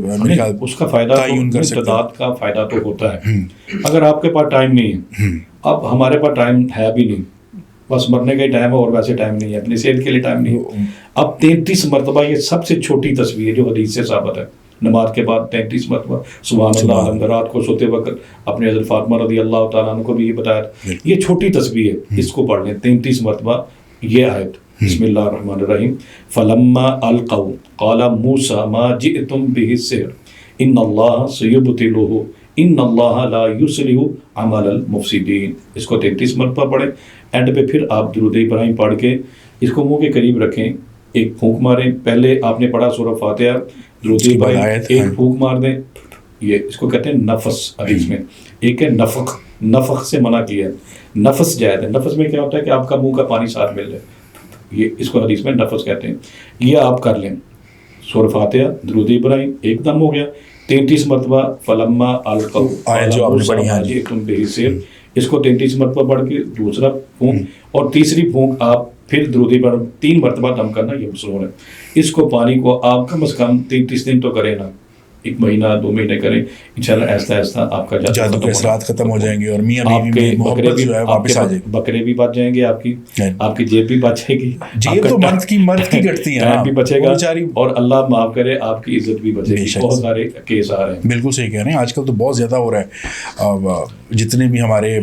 اس کا فائدہ تعداد کا فائدہ تو ہوتا ہے. اگر آپ کے پاس ٹائم نہیں ہے، اب ہمارے پاس ٹائم ہے بھی نہیں، بس مرنے کا ہی ٹائم ہے اور ویسے ٹائم نہیں ہے، اپنی صحت کے لیے ٹائم نہیں ہے. اب 33 مرتبہ یہ سب سے چھوٹی تصویر جو حدیث سے ثابت ہے، نماز کے بعد 33 مرتبہ سبحان اللہ. رات کو سوتے وقت اپنے حضرت فاطمہ رضی اللہ تعالیٰ عنہ کو بھی یہ بتایا، یہ چھوٹی تسبیح ہے، اس کو پڑھ لیں 33 مرتبہ. یہ آیت بسم اللہ الرحمن الرحیم، فلما القوا قال موسیٰ ما جئتم به السحر ان اللہ سیبطلہ ان اللہ لا یصلح عمل المفسدین. اس کو 33 مرتبہ پڑھیں. اینڈ پہ پھر آپ درود ابراہیم پڑھ کے اس کو منہ کے قریب رکھیں، ایک پھونک ماریں. پہلے آپ نے پڑھا سورہ فاتحہ، درود ابراہیم، ایک پھونک مار دیں. یہ اس کو کہتے ہیں نفس. حدیث میں ایک ہے نفخ، نفخ سے منع کیا ہے، نفس جائز ہے. نفس میں کیا ہوتا ہے کہ آپ کا منہ کا پانی ساتھ مل جائے، یہ اس کو حدیث میں نفس کہتے ہیں. یہ آپ کر لیں. سورہ فاتحہ، درود ابراہیم، ایک دم ہو گیا. 33 مرتبہ فلما القوا جئتم به السحر، اس کو 33 مرتبہ پڑھ کے دوسرا پھونک، اور تیسری پھونک آپ پھر درود ابراہیم 3 مرتبہ دم کرنا. یہ مسنون ہے. اس کو پانی کو آپ کم از کم 33 دن تو کریں نا، 1 مہینہ 2 مہینے کریں، انشاءاللہ ایسا ایسا آپ کا جادو کے اثرات ختم ہو جائیں گے اور میاں بیوی میں محبت جو ہے واپس آ جائے گی. بکرے بھی بچ جائیں گے، آپ کی جیب بھی بچ جائے گی. جیب تو مرد کی کٹتی ہے، ٹائم بھی بچے گا، اور اللہ معاف کرے آپ کی عزت بھی بچے گی. بہت سارے کیس آ رہے ہیں. بالکل صحیح کہہ رہے ہیں. آج کل تو بہت زیادہ ہو رہا ہے. جتنے بھی ہمارے،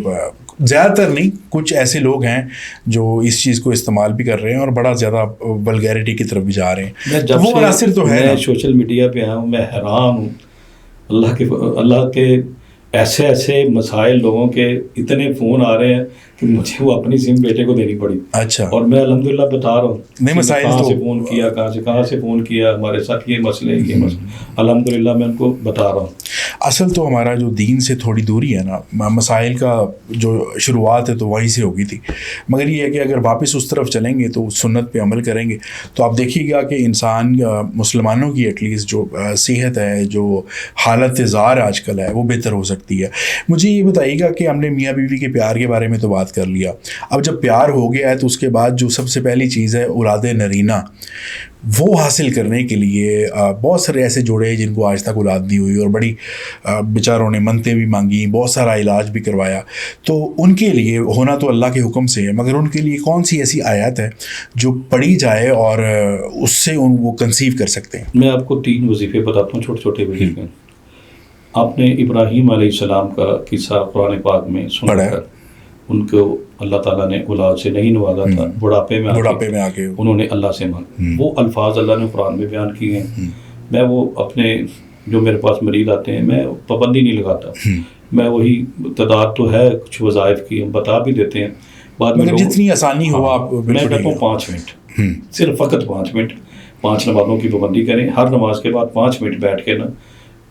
زیادہ تر نہیں، کچھ ایسے لوگ ہیں جو اس چیز کو استعمال بھی کر رہے ہیں اور بڑا زیادہ ولگیرٹی کی طرف بھی جا رہے ہیں. جب وہ عناصر تو ہے، میں سوشل میڈیا پہ آیا ہوں، میں حیران ہوں. اللہ کے ایسے مسائل، لوگوں کے اتنے فون آ رہے ہیں کہ مجھے وہ اپنی سم بیٹے کو دینی پڑی. اچھا. اور میں الحمدللہ بتا رہا ہوں نہیں مسائل کہاں سے فون کیا، کہاں سے فون کیا، ہمارے ساتھ یہ مسئلے الحمدللہ میں ان کو بتا رہا ہوں. اصل تو ہمارا جو دین سے تھوڑی دوری ہے نا، مسائل کا جو شروعات ہے تو وہیں سے ہوگی تھی. مگر یہ ہے کہ اگر واپس اس طرف چلیں گے تو سنت پہ عمل کریں گے تو آپ دیکھیے گا کہ انسان، مسلمانوں کی ایٹ لیسٹ جو صحت ہے، جو حالت زار آج کل ہے، وہ بہتر ہو سکتی ہے. مجھے یہ بتائیے گا کہ ہم نے میاں بیوی کے پیار کے بارے میں تو بات کر لیا. اب جب پیار ہو گیا ہے تو اس کے بعد جو سب سے پہلی چیز ہے اولاد نرینہ، وہ حاصل کرنے کے لیے بہت سارے ایسے جوڑے ہیں جن کو آج تک اولاد نہیں ہوئی اور بڑی بیچاروں نے منتیں بھی مانگی، بہت سارا علاج بھی کروایا. تو ان کے لیے ہونا تو اللہ کے حکم سے ہے، مگر ان کے لیے کون سی ایسی آیت ہے جو پڑھی جائے اور اس سے وہ کنسیو کر سکتے ہیں؟ میں آپ کو 3 وظیفے بتاتا ہوں، چھوٹے چھوٹے وظیفے. آپ نے ابراہیم علیہ السلام کا قصہ قرآن پاک میں سنا ہے. ان کو اللہ تعالیٰ نے اولاد سے نہیں نوازا تھا، بڑھاپے میں آ کے انہوں نے اللہ سے مانگا. وہ الفاظ اللہ نے قرآن میں بیان کیے ہیں. میں وہ اپنے جو میرے پاس مریض آتے ہیں، میں پابندی نہیں لگاتا، میں وہی تعداد تو ہے کچھ وظائف کی ہم بتا بھی دیتے ہیں. بعد میں جتنی آسانی ہو آپ، میں کہتا ہوں 5 منٹ، صرف فقط 5 منٹ 5 نمازوں کی پابندی کریں. ہر نماز کے بعد 5 منٹ بیٹھ کے نا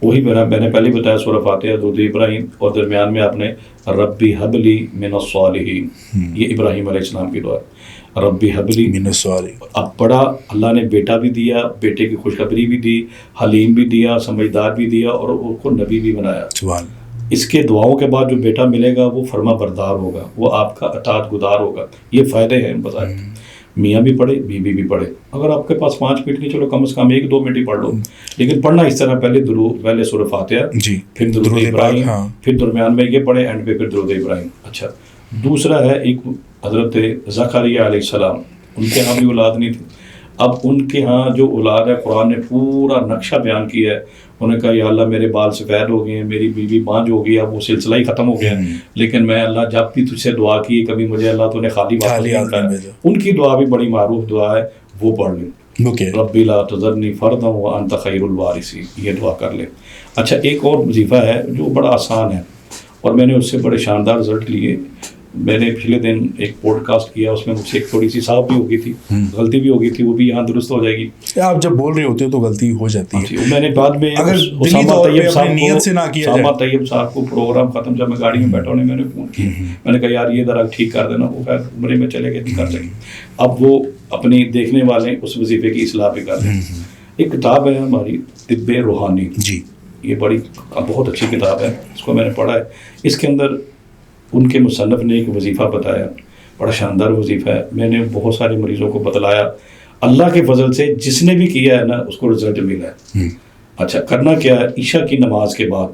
وہی میں نے پہلے بتایا سورہ فاتحہ درود ابراہیم، اور درمیان میں آپ نے ربی حبلی من الصالحین، یہ ابراہیم علیہ السلام کی دعا ہے، ربی حبلی من الصالحین۔ اب بڑا اللہ نے بیٹا بھی دیا، بیٹے کی خوشخبری بھی دی، حلیم بھی دیا، سمجھدار بھی دیا، اور اس کو نبی بھی بنایا۔ سبحان۔ اس کے دعاؤں کے بعد جو بیٹا ملے گا وہ فرما بردار ہوگا، وہ آپ کا اطاعت گزار ہوگا۔ یہ فائدے ہیں بظاہر، میاں بھی پڑھے بیوی بھی پڑھے، اگر آپ کے پاس 5 منٹ نہیں، چلو کم از کم 1-2 منٹ ہی پڑھ لو، لیکن پڑھنا اس طرح، پہلے سورہ فاتحہ، جی، پھر درود ابراہیم، ہاں، پھر درمیان میں یہ پڑھے، اینڈ پہ پھر درود ابراہیم۔ اچھا، دوسرا ہے ایک حضرت زکریا علیہ السلام، ان کے ہاں بھی اولاد نہیں تھی، اب ان کے ہاں جو اولاد ہے قرآن نے پورا نقشہ بیان کیا ہے۔ انہوں نے کہا یا اللہ میرے بال سفید ہو گئے ہیں، میری بیوی بانجھ ہو گئی، اب وہ سلسلہ ہی ختم ہو گیا ہے، لیکن میں اللہ جب بھی تجھ سے دعا کی کبھی مجھے اللہ تو نے خالی واپس نہیں کرایا۔ ان کی دعا بھی بڑی معروف دعا ہے، وہ پڑھ لیں، ربی لا تذرنی فردا وانت خیر الوارثین، یہ دعا کر لیں۔ اچھا، ایک اور وظیفہ ہے جو بڑا آسان ہے اور میں نے اس سے بڑے شاندار رزلٹ لیے۔ میں نے پچھلے دن ایک پوڈ کاسٹ کیا، اس میں مجھ سے ایک تھوڑی سی صاف بھی ہو گئی تھی، غلطی بھی ہو گئی تھی، وہ بھی یہاں درست ہو جائے گی۔ آپ جب بول رہے ہوتے ہو تو غلطی ہو جاتی ہے۔ میں نے بعد میں اسامہ طیب صاحب کو پروگرام ختم جب میں گاڑی میں بیٹھا انہیں میں نے فون کیا، میں نے کہا یار یہ ذرا ٹھیک کر دینا، وہ خیر عمرے میں چلے گئے نہیں کر سکے، اب وہ اپنی دیکھنے والے اس وظیفے کی اصلاح بھی کر دیں۔ ایک کتاب ہے ہماری طب روحانی، جی، یہ بہت اچھی کتاب ہے، اس کو میں نے پڑھا ہے۔ اس کے اندر ان کے مصنف نے ایک وظیفہ بتایا، بڑا شاندار وظیفہ ہے، میں نے بہت سارے مریضوں کو بتلایا، اللہ کے فضل سے جس نے بھی کیا ہے نا اس کو رزلٹ ملا ہے۔ اچھا، کرنا کیا ہے، عشاء کی نماز کے بعد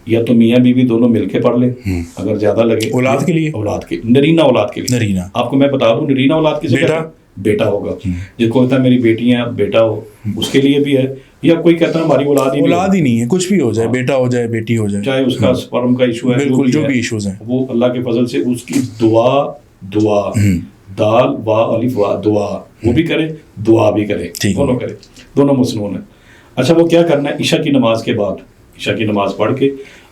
یا تو میاں بیوی دونوں مل کے پڑھ لیں، اگر زیادہ لگے، اولاد کے لیے، اولاد کے نرینہ اولاد کے لیے، نرینہ آپ کو میں بتا دوں نرینہ اولاد کسے کہتے ہیں، بیٹا ہوگا، جس کو کہتا ہے میری بیٹی ہیں بیٹا ہو، اس کے لیے بھی ہے، یا کوئی کہتا ہے ہماری اولاد ہی نہیں ہے، کچھ بھی ہو جائے، بیٹا ہو جائے بیٹی ہو جائے، چاہے اس کا سپرم کا ایشو ہے، بالکل جو بھی ایشوز ہیں، وہ اللہ کے فضل سے اس کی دعا دال وا الف وا دعا وہ بھی کرے، دعا بھی کرے، دونوں کرے، دونوں مسنون ہیں۔ اچھا، وہ کیا کرنا ہے، عشاء کی نماز کے بعد، عشاء کی نماز پڑھ کے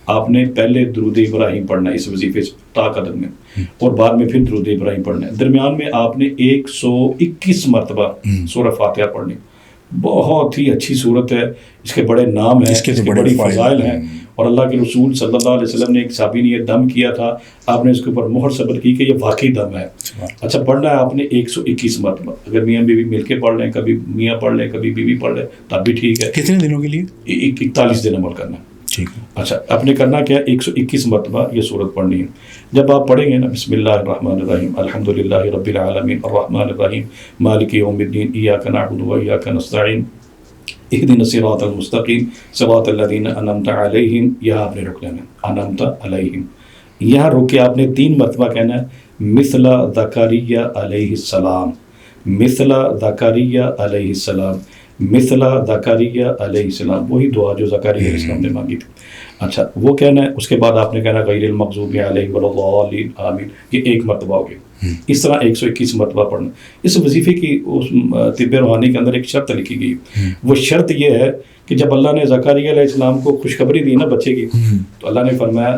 آپ نے پہلے درود ابراہیم پڑھنا ہے اس وظیفے تا قدم میں، اور بعد میں پھر درود ابراہیم پڑھنا ہے۔ درمیان میں آپ نے 121 مرتبہ سورہ فاتحہ پڑھنی، بہت ہی اچھی صورت ہے، اس کے بڑے نام ہیں، اس کے بڑی فضائل ہیں، اور اللہ کے رسول صلی اللہ علیہ وسلم نے ایک صحابی نے یہ دم کیا تھا، آپ نے اس کے اوپر مہر ثبت کی کہ یہ واقعی دم ہے۔ اچھا، پڑھنا ہے آپ نے 121 مرتبہ، اگر میاں بیوی مل کے پڑھ لیں، کبھی میاں پڑھ لیں کبھی بیوی پڑھ لیں تب بھی ٹھیک ہے۔ کتنے دنوں کے لیے؟ 41 دن عمل کرنا ہے۔ ٹھیک۔ اچھا، آپ نے کرنا کیا، 121 مرتبہ یہ سورت پڑھنی ہے۔ جب آپ پڑھیں گے نا، بسم اللہ الرحمن الرحیم، الحمدللہ رب العالمین الرحمن الرحیم مالک یوم الدین ایاک نعبد و ایاک نستعین اهدنا الصراط المستقیم صراط الذین انعمت علیہم، یہاں آپ نے رک لینا، انعمت علیہم، یہاں رک کے آپ نے 3 مرتبہ کہنا ہے مثل زکریا علیہ السلام، مثل زکریا علیہ السلام، مثل زکریا علیہ السلام، وہی دعا جو زکریا علیہ السلام نے مانگی تھی۔ اچھا، وہ کہنا ہے، اس کے بعد آپ نے کہنا غیر المغضوب علیہم ولا الضالین آمین، یہ 1 مرتبہ ہو گیا۔ اس طرح 121 مرتبہ پڑھنا۔ اس وظیفے کی اس طب روحانی کے اندر ایک شرط لکھی گئی، وہ شرط یہ ہے کہ جب اللہ نے زکریا علیہ السلام کو خوشخبری دی نا بچے کی، تو اللہ نے فرمایا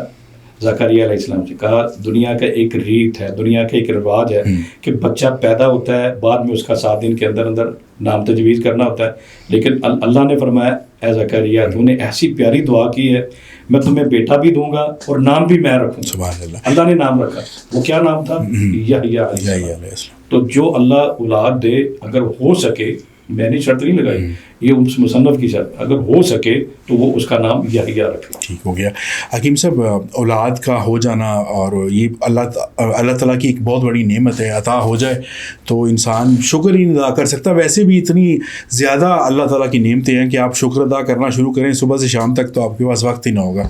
زکریا علیہ السلام سے کہا، دنیا کا ایک ریت ہے، دنیا کا ایک رواج ہے کہ بچہ پیدا ہوتا ہے، بعد میں اس کا 7 دن کے اندر اندر نام تجویز کرنا ہوتا ہے، لیکن اللہ نے فرمایا اے زکریا تو نے ایسی پیاری دعا کی ہے، میں تمہیں بیٹا بھی دوں گا اور نام بھی میں رکھوں گا۔ سبحان اللہ، اللہ نے نام رکھا، وہ کیا نام تھا؟ یحییٰ علیہ السلام۔ تو جو اللہ اولاد دے، اگر ہو سکے، میں نے شرط نہیں لگائی، یہ اس مصنف کی شرط، اگر ہو سکے تو وہ اس کا نام یحییٰ رکھے۔ ٹھیک ہو گیا۔ حکیم صاحب، اولاد کا ہو جانا اور یہ اللہ تعالیٰ کی ایک بہت بڑی نعمت ہے، عطا ہو جائے تو انسان شکر ہی نہیں ادا کر سکتا۔ ویسے بھی اتنی زیادہ اللہ تعالیٰ کی نعمتیں ہیں کہ آپ شکر ادا کرنا شروع کریں صبح سے شام تک تو آپ کے پاس وقت ہی نہ ہوگا۔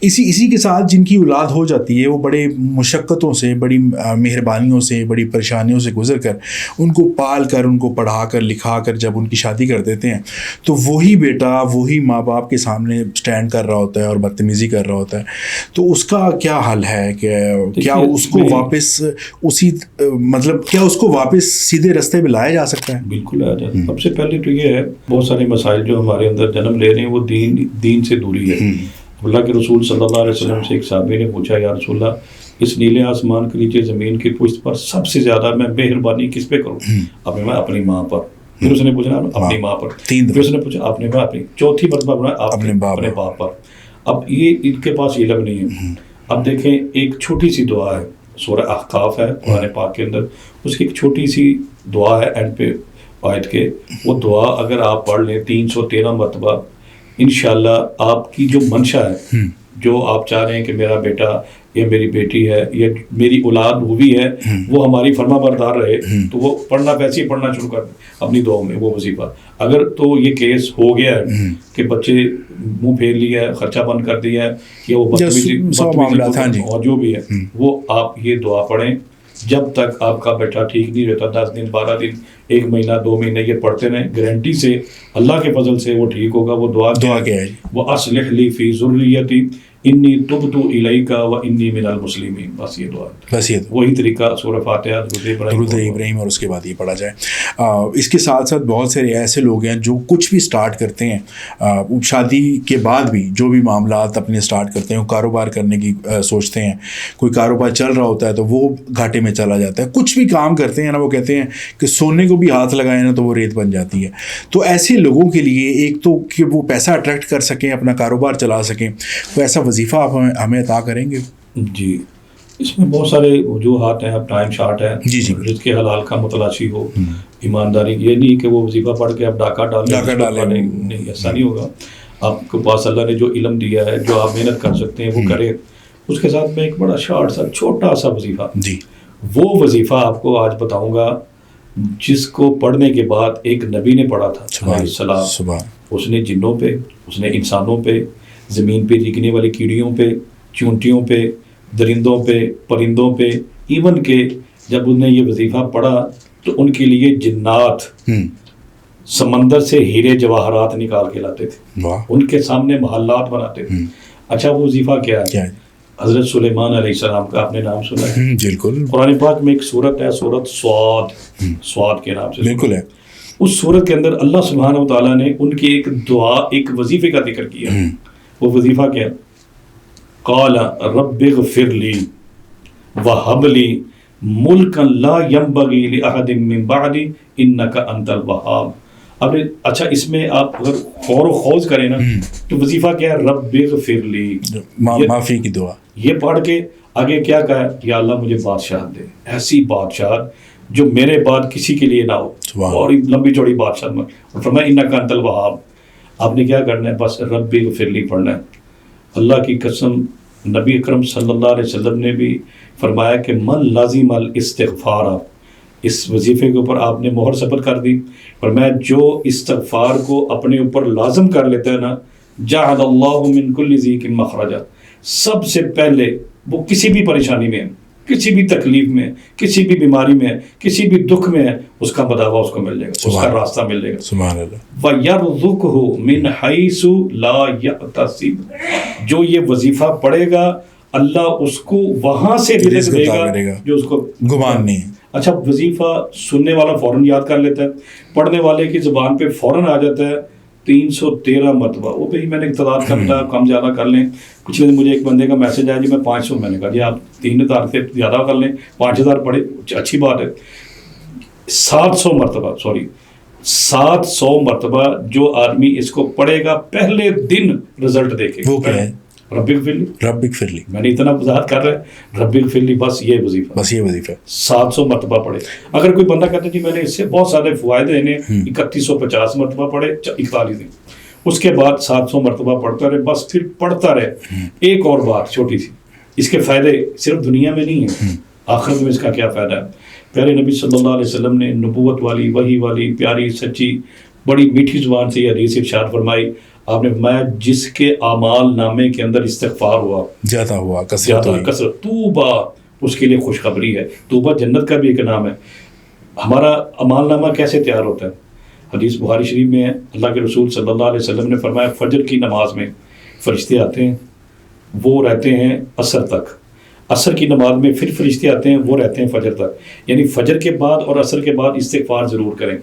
اسی کے ساتھ جن کی اولاد ہو جاتی ہے وہ بڑے مشقتوں سے، بڑی مہربانیوں سے، بڑی پریشانیوں سے گزر کر، ان کو پال کر، ان کو پڑھا کر، لکھا کر جب ان کی شادی کر دیتے ہیں تو وہی بیٹا وہی ماں باپ کے سامنے سٹینڈ کر رہا ہوتا ہے اور بدتمیزی کر رہا ہوتا ہے، تو اس کا کیا حل ہے؟ کہ کیا اس کو واپس کیا اس کو واپس سیدھے رستے پہ لایا جا سکتا ہے؟ بالکل آ جاتا ہے۔ سب سے پہلے تو یہ ہے، بہت سارے مسائل جو ہمارے اندر جنم لے رہے ہیں وہ دین سے دوری ہے۔ اللہ کے رسول صلی اللہ علیہ وسلم سے ایک صحابی نے پوچھا، یا رسول اللہ، اس نیلے آسمان کے نیچے زمین کی پشت پر سب سے زیادہ میں مہربانی کس پہ کروں؟ اب میں اپنی ماں پر، پھر اس نے پوچھنا اپنی ماں پر، پھر اس نے پوچھا اپنے ماں اپنی، چوتھی مرتبہ اپنے باپ پر. اب یہ ان کے پاس علم نہیں ہے. اب دیکھیں ایک چھوٹی سی دعا ہے، سورہ احقاف ہے قرآن پاک کے اندر، اس کی ایک چھوٹی سی دعا ہے اینڈ پہ آیت کے، وہ دعا اگر آپ پڑھ لیں 313 مرتبہ، انشاءاللہ آپ کی جو منشا ہے، جو آپ چاہ رہے ہیں کہ میرا بیٹا یا میری بیٹی ہے یا میری اولاد ہوئی ہے وہ ہماری فرما بردار رہے، تو وہ پڑھنا ویسے ہی پڑھنا شروع کر دیں اپنی دعاؤں میں وہ وظیفہ. اگر تو یہ کیس ہو گیا ہے کہ بچے منہ پھیر لیا ہے، خرچہ بند کر دیا ہے، یا وہ بدتمیزی اور جو بھی ہے، وہ آپ یہ دعا پڑھیں جب تک آپ کا بیٹا ٹھیک نہیں رہتا. 10 دن 12 دن 1 مہینہ 2 مہینے یہ پڑھتے رہیں، گارنٹی سے اللہ کے فضل سے وہ ٹھیک ہوگا. وہ دعا کیا ہے؟ وہ اصلح لی فی ذریتی انی تبت الیک و انی من المسلمین. بس یہ دعا، بس یہ وہی طریقہ سورہ فاتحہ درود ابراہیم اور اس کے بعد یہ پڑھا جائے. اس کے ساتھ ساتھ بہت سے ایسے لوگ ہیں جو کچھ بھی سٹارٹ کرتے ہیں شادی کے بعد بھی، جو بھی معاملات اپنے سٹارٹ کرتے ہیں، کاروبار کرنے کی سوچتے ہیں، کوئی کاروبار چل رہا ہوتا ہے تو وہ گھاٹے میں چلا جاتا ہے. کچھ بھی کام کرتے ہیں نا، وہ کہتے ہیں کہ سونے کو بھی ہاتھ لگائے نا تو وہ ریت بن جاتی ہے. تو ایسے لوگوں کے لیے ایک تو کہ وہ پیسہ اٹریکٹ کر سکیں، اپنا کاروبار چلا سکیں، تو ایسا وظیفہ آپ ہمیں عطا کریں گے؟ جی اس میں بہت سارے وجوہات ہیں. اب ٹائم شارٹ ہے. جی رزق حلال کا متلاشی ہو، ایمانداری، یہ نہیں کہ وہ وظیفہ پڑھ کے اب ڈاکہ ڈالیں، نہیں ایسا نہیں ہوگا. آپ کے پاس اللہ نے جو علم دیا ہے، جو آپ محنت کر سکتے ہیں وہ کریں. اس کے ساتھ میں ایک بڑا شارٹ سا چھوٹا سا وظیفہ، جی وہ وظیفہ آپ کو آج بتاؤں گا جس کو پڑھنے کے بعد ایک نبی نے پڑھا تھا علیہ السلام. اس نے جنوں پہ، اس نے انسانوں پہ، زمین پہ ریگنے والی کیڑیوں پہ، چونٹیوں پہ، درندوں پہ، پرندوں پہ، ایون کہ جب انہوں نے یہ وظیفہ پڑھا تو ان کے لیے جنات سمندر سے ہیرے جواہرات نکال کے لاتے تھے، ان کے سامنے محلات بناتے تھے. اچھا وہ وظیفہ کیا ہے؟ حضرت سلیمان علیہ السلام کا آپ نے نام سنا ہے؟ بالکل. قرآن پاک میں ایک سورت ہے، سورت سواد کے نام سے بالکل ہے. اس سورت کے اندر اللہ سبحانہ و تعالیٰ نے ان کی ایک دعا، ایک وظیفے کا ذکر کیا. وہ وظیفہ کیا؟ قال رب اغفر لی وہب لی ملکا لا ينبغی لأحد من بعدی انک انت الوہاب. اب اچھا اس میں آپ اگر غور و خوض کریں نا تو وظیفہ کیا ہے؟ رب اغفر لی، معافی کی دعا. یہ پڑھ کے آگے کیا کہا ہے؟ یا اللہ مجھے بادشاہت دے، ایسی بادشاہت جو میرے بعد کسی کے لیے نہ ہو، اور لمبی چوڑی بادشاہت میں. اور فرمایا انک انت الوہاب. آپ نے کیا کرنا ہے؟ بس رب اغفر لی پڑھنا ہے. اللہ کی قسم نبی اکرم صلی اللہ علیہ وسلم نے بھی فرمایا کہ من لازم الاستغفار، اس وظیفے کے اوپر آپ نے مہر ثبت کر دی. فرمایا جو استغفار کو اپنے اوپر لازم کر لیتا ہے نا، جعل اللہ من کل ضیق مخرجا، سب سے پہلے وہ کسی بھی پریشانی میں ہے، کسی بھی تکلیف میں، کسی بھی بیماری میں، کسی بھی دکھ میں ہے، اس کا مداوا اس کو مل جائے گا، اس کا راستہ مل جائے گا. سبحان اللہ. وَيَرْزُقْهُ مِنْ حَيْثُ لَا يَحْتَسِبُ. جو یہ وظیفہ پڑھے گا اللہ اس کو وہاں سے رزق دے گا جو اس کو گمان نہیں. اچھا وظیفہ سننے والا فوراً یاد کر لیتا ہے، پڑھنے والے کی زبان پہ فوراً آ جاتا ہے. 313 مرتبہ. وہ بھائی میں نے تعداد کا بتایا، کم زیادہ کر لیں. پچھلے دن مجھے ایک بندے کا میسج آیا جی میں 500، میں نے کہا جی آپ 3000 سے زیادہ کر لیں، 5000 پڑھے، اچھی بات ہے. 700 مرتبہ 700 مرتبہ جو آدمی اس کو پڑھے گا پہلے دن رزلٹ دیکھے گا. وہ کیا ہے؟ رب اغفر لی. میں نے اتنا وضاحت کر رہا ہے، رب اغفر لی، بس یہ وظیفہ 700 مرتبہ پڑھے. اگر کوئی بندہ کہتا ہے جی میں نے اس سے بہت سارے فوائد ہیں، 3150 مرتبہ پڑھے 41 دن، اس کے بعد 700 مرتبہ پڑھتا رہے، بس پھر پڑھتا رہے. ایک اور بات چھوٹی سی، اس کے فائدے صرف دنیا میں نہیں ہیں، آخرت میں اس کا کیا فائدہ ہے. پیارے نبی صلی اللہ علیہ وسلم نے نبوت والی، وحی والی، پیاری سچی بڑی میٹھی زبان سے یہ حدیث ارشاد فرمائی. آپ نے فرمایا جس کے اعمال نامے کے اندر استغفار ہوا، زیادہ ہوا، کثرت، توبہ، اس کے لیے خوشخبری ہے. توبہ جنت کا بھی ایک نام ہے. ہمارا اعمال نامہ کیسے تیار ہوتا ہے؟ حدیث بخاری شریف میں ہے، اللہ کے رسول صلی اللہ علیہ وسلم نے فرمایا فجر کی نماز میں فرشتے آتے ہیں، وہ رہتے ہیں عصر تک. عصر کی نماز میں پھر فرشتے آتے ہیں، وہ رہتے ہیں فجر تک. یعنی فجر کے بعد اور عصر کے بعد استغفار ضرور کریں.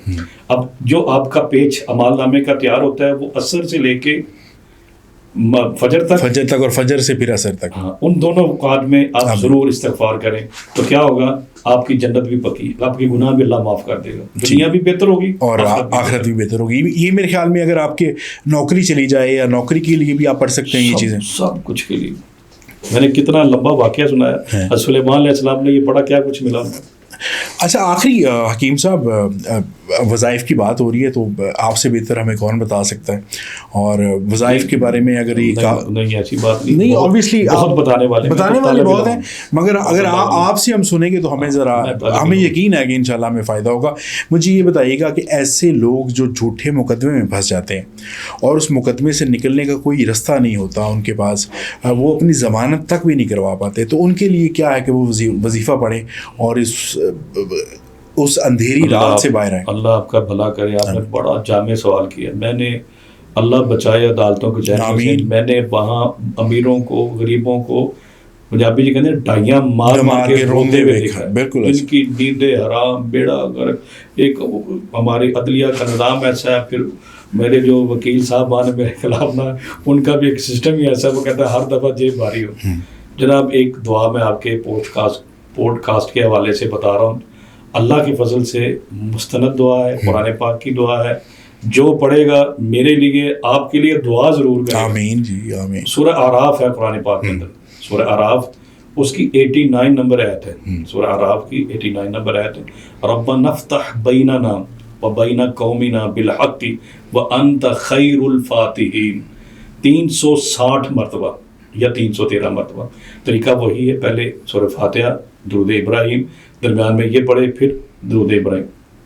اب جو آپ کا پیج اعمال نامے کا تیار ہوتا ہے وہ عصر سے لے کے فجر تک اور فجر سے پھر عصر تک. ہاں ان دونوں اوقات میں آپ ضرور استغفار کریں تو کیا ہوگا, آپ کی جنت بھی پکی, آپ کی گناہ بھی اللہ معاف کر دے گا, دنیا بھی بہتر ہوگی اور آخرت بھی بہتر ہوگی. یہ میرے خیال میں اگر آپ کے نوکری چلی جائے یا نوکری کے لیے بھی آپ پڑھ سکتے ہیں یہ چیزیں, سب کچھ کے لیے. میں نے کتنا لمبا واقعہ سنایا, سلیمان علیہ السلام نے یہ پڑھا, کیا کچھ ملا. اچھا آخری حکیم صاحب, وظائف کی بات ہو رہی ہے تو آپ سے بہتر ہمیں کون بتا سکتا ہے, اور وظائف کے بارے میں اگر یہ نہیں ایسی بات نہیں, اوبیسلی بہت بتانے والے بہت ہیں, مگر اگر آپ سے ہم سنیں گے تو ہمیں ذرا ہمیں یقین ہے کہ انشاءاللہ ہمیں فائدہ ہوگا. مجھے یہ بتائیے گا کہ ایسے لوگ جو جھوٹے مقدمے میں پھنس جاتے ہیں اور اس مقدمے سے نکلنے کا کوئی رستہ نہیں ہوتا ان کے پاس, وہ اپنی ضمانت تک بھی نہیں کروا پاتے, تو ان کے لیے کیا ہے کہ وہ وظیفہ پڑھیں اور اس اندھیری رات سے باہر آئیں. اللہ آپ کا بھلا کرے. آپ نے بڑا جامع سوال کیا. میں نے اللہ بچائے عدالتوں کو جہنم سے, میں نے وہاں امیروں کو, غریبوں کو, پنجابی جی کہتے ہیں ڈائیاں مار کے روندے ہوئے دیکھا ہے, جن کی نیندیں حرام, بیڑا غرق. ایک ہماری عدلیہ کا نظام ایسا ہے, پھر میرے جو وکیل صاحب آنے میرے خلاف نہ, ان کا بھی ایک سسٹم ہی ایسا ہے, وہ کہتا ہے ہر دفعہ جیب بھاری ہو. جناب ایک دعا میں آپ کے پوڈ کاسٹ کے حوالے سے بتا رہا ہوں, اللہ کے فضل سے مستند دعا ہے, قرآن پاک کی دعا ہے, جو پڑھے گا میرے لیے آپ کے لیے دعا ضرور کرے. آمین جی آمین. سورہ اعراف ہے قرآن پاک کے اندر, سورہ اعراف اس کی 89 نمبر آیت ہے, سورہ اعراف کی 89 نمبر آیت ہے, ربنا افتح بیننا وبین قومنا بالحق وانت خیر الفاتحین. 360 مرتبہ یا 313 مرتبہ. طریقہ وہی ہے, پہلے سورہ فاتحہ, درود ابراہیم, درمیان میں یہ پڑھے, پھر درود ابراہیم.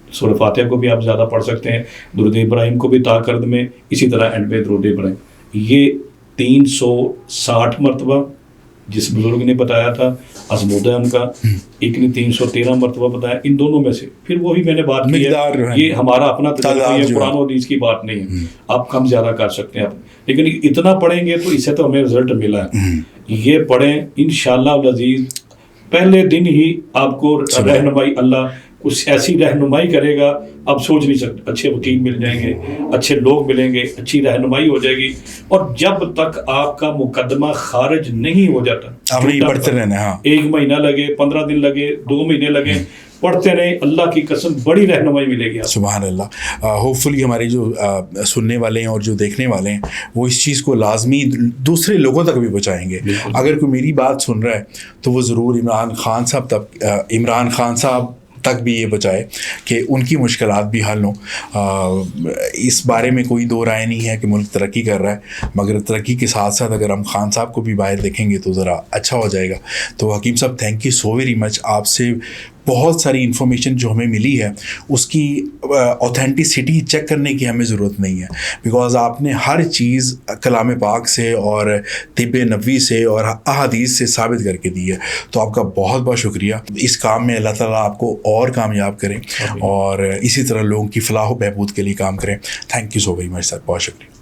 سورہ فاتحہ کو بھی آپ زیادہ پڑھ سکتے ہیں, درود ابراہیم کو بھی تاکرد میں, اسی طرح اینڈ میں درود ابراہیم. یہ 360 مرتبہ جس بزرگ نے بتایا تھا, ازمودہ ان کا, ایک نے 313 مرتبہ بتایا. ان دونوں میں سے پھر وہی میں نے بات کی ہے, یہ ہمارا اپنا تجربہ ہے, قرآن و حدیث کی بات نہیں ہے. آپ کم زیادہ کر سکتے ہیں, لیکن اتنا پڑھیں گے تو اس سے تو ہمیں رزلٹ ملا ہے. یہ پڑھیں انشاءاللہ العزیز, پہلے دن ہی آپ کو رہنمائی, اللہ کچھ ایسی رہنمائی کرے گا آپ سوچ نہیں سکتے. اچھے وکیل مل جائیں گے, اچھے لوگ ملیں گے, اچھی رہنمائی ہو جائے گی. اور جب تک آپ کا مقدمہ خارج نہیں ہو جاتا, آپ نہیں پڑھتے رہنا. ہاں 1 مہینہ لگے, 15 دن لگے, 2 مہینے لگے, پڑھتے رہیں, اللہ کی قسم بڑی رہنمائی ملے گی. سبحان اللہ. ہوپ فلی ہمارے جو سننے والے ہیں اور جو دیکھنے والے ہیں وہ اس چیز کو لازمی دوسرے لوگوں تک بھی پہنچائیں گے. اگر کوئی میری بات سن رہا ہے تو وہ ضرور عمران خان صاحب تک بھی یہ بچائے کہ ان کی مشکلات بھی حل ہوں. اس بارے میں کوئی دو رائے نہیں ہے کہ ملک ترقی کر رہا ہے, مگر ترقی کے ساتھ ساتھ اگر ہم خان صاحب کو بھی باہر دیکھیں گے تو ذرا اچھا ہو جائے گا. تو حکیم صاحب تھینک یو سو ویری مچ. آپ سے بہت ساری انفارمیشن جو ہمیں ملی ہے اس کی اوتھینٹسٹی چیک کرنے کی ہمیں ضرورت نہیں ہے, بیکاز آپ نے ہر چیز کلام پاک سے اور طب نبوی سے اور احادیث سے ثابت کر کے دی ہے. تو آپ کا بہت بہت شکریہ. اس کام میں اللہ تعالیٰ آپ کو اور کامیاب کریں اور اسی طرح لوگوں کی فلاح و بہبود کے لیے کام کریں. Thank you so very much sir, بہت شکریہ.